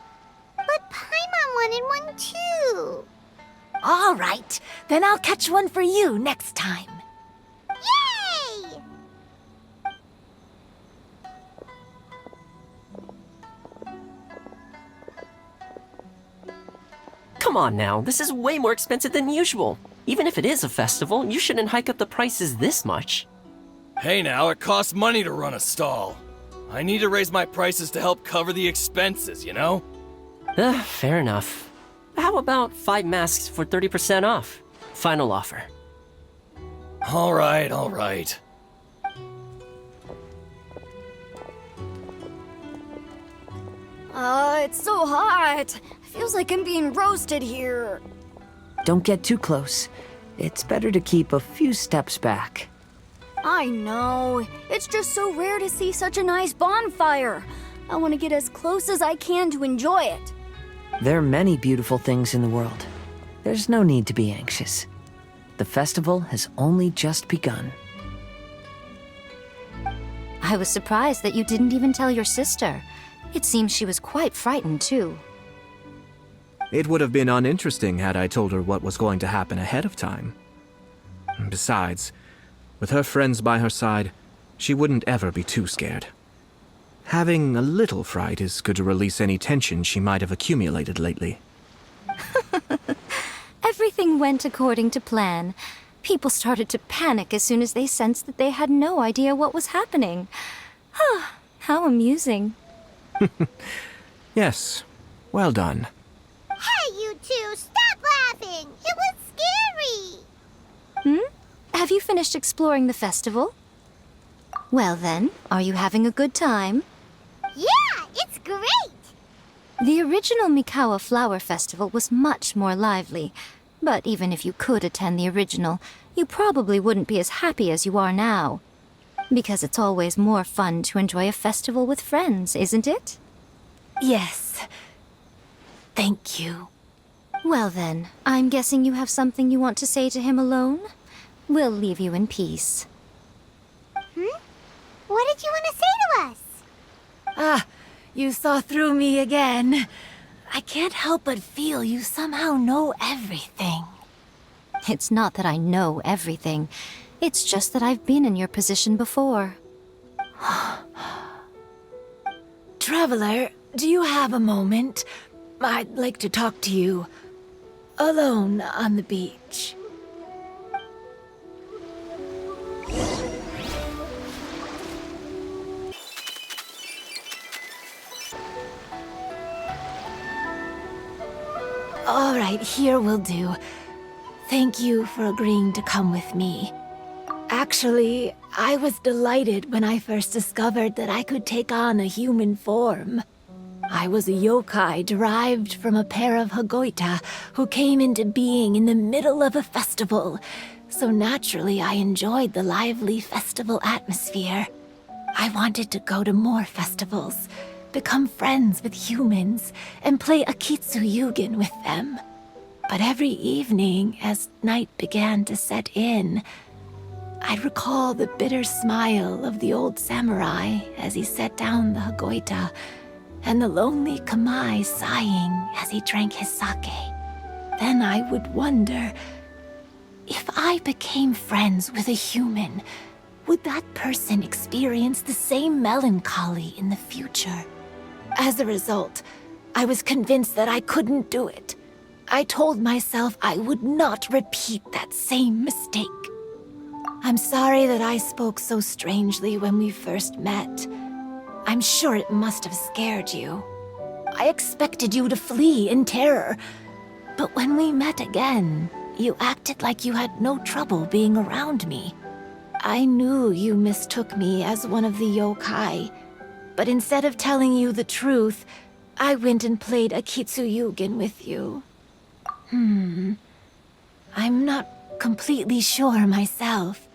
S2: But Paimon wanted one too.
S9: All right, then I'll catch one for you next time.
S2: Yay!
S15: Come on now, this is way more expensive than usual. Even if it is a festival, you shouldn't hike up the prices this much.
S16: Hey now, it costs money to run a stall. I need to raise my prices to help cover the expenses, you know?
S15: Fair enough. How about 5 masks for 30% off? Final offer.
S16: Alright, alright.
S8: It's so hot. Feels like I'm being roasted here.
S7: Don't get too close. It's better to keep a few steps back.
S8: I know. It's just so rare to see such a nice bonfire. I want to get as close as I can to enjoy it.
S7: There are many beautiful things in the world. There's no need to be anxious. The festival has only just begun.
S4: I was surprised that you didn't even tell your sister. It seems she was quite frightened, too.
S1: It would have been uninteresting had I told her what was going to happen ahead of time. Besides, with her friends by her side, she wouldn't ever be too scared. Having a little fright is good to release any tension she might have accumulated lately.
S4: Everything went according to plan. People started to panic as soon as they sensed that they had no idea what was happening. How amusing.
S1: Yes, well done.
S2: Hey, you two, stop laughing! It was scary!
S4: Have you finished exploring the festival? Well then, are you having a good time?
S2: Yeah, it's great!
S4: The original Mikawa Flower Festival was much more lively, but even if you could attend the original, you probably wouldn't be as happy as you are now. Because it's always more fun to enjoy a festival with friends, isn't it?
S9: Yes. Thank you.
S4: Well then, I'm guessing you have something you want to say to him alone? We'll leave you in peace.
S2: What did you want to say to us?
S9: You saw through me again. I can't help but feel you somehow know everything.
S4: It's not that I know everything. It's just that I've been in your position before.
S9: Traveler, do you have a moment? I'd like to talk to you. Alone on the beach. All right, here will do. Thank you for agreeing to come with me. Actually, I was delighted when I first discovered that I could take on a human form. I was a yokai derived from a pair of Hagoita who came into being in the middle of a festival, so naturally I enjoyed the lively festival atmosphere. I wanted to go to more festivals, become friends with humans, and play Akitsu Yugen with them. But every evening, as night began to set in, I'd recall the bitter smile of the old samurai as he set down the Hagoita, and the lonely Kamae sighing as he drank his sake. Then I would wonder, if I became friends with a human, would that person experience the same melancholy in the future? As a result, I was convinced that I couldn't do it. I told myself I would not repeat that same mistake. I'm sorry that I spoke so strangely when we first met. I'm sure it must have scared you. I expected you to flee in terror. But when we met again, you acted like you had no trouble being around me. I knew you mistook me as one of the yokai, but instead of telling you the truth, I went and played Akitsu Yugen with you. I'm not completely sure myself.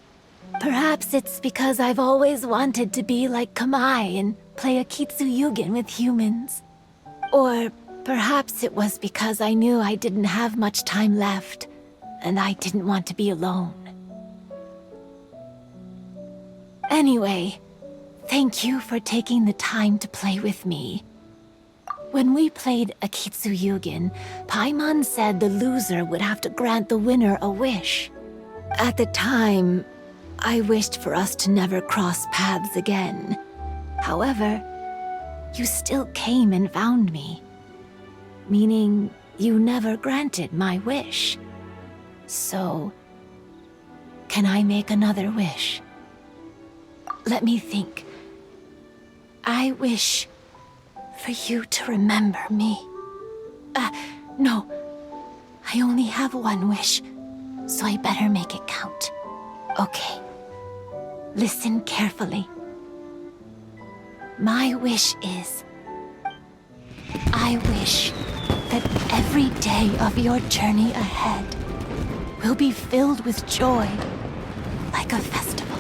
S9: Perhaps it's because I've always wanted to be like Kamae and play Akitsu Yugen with humans. Or perhaps it was because I knew I didn't have much time left, and I didn't want to be alone. Anyway, thank you for taking the time to play with me. When we played Akitsu Yugen, Paimon said the loser would have to grant the winner a wish. At the time, I wished for us to never cross paths again. However, you still came and found me. Meaning, you never granted my wish. So, can I make another wish? Let me think. I wish for you to remember me. No. I only have one wish, so I better make it count. Okay. Listen carefully. My wish is... I wish that every day of your journey ahead will be filled with joy, like a festival.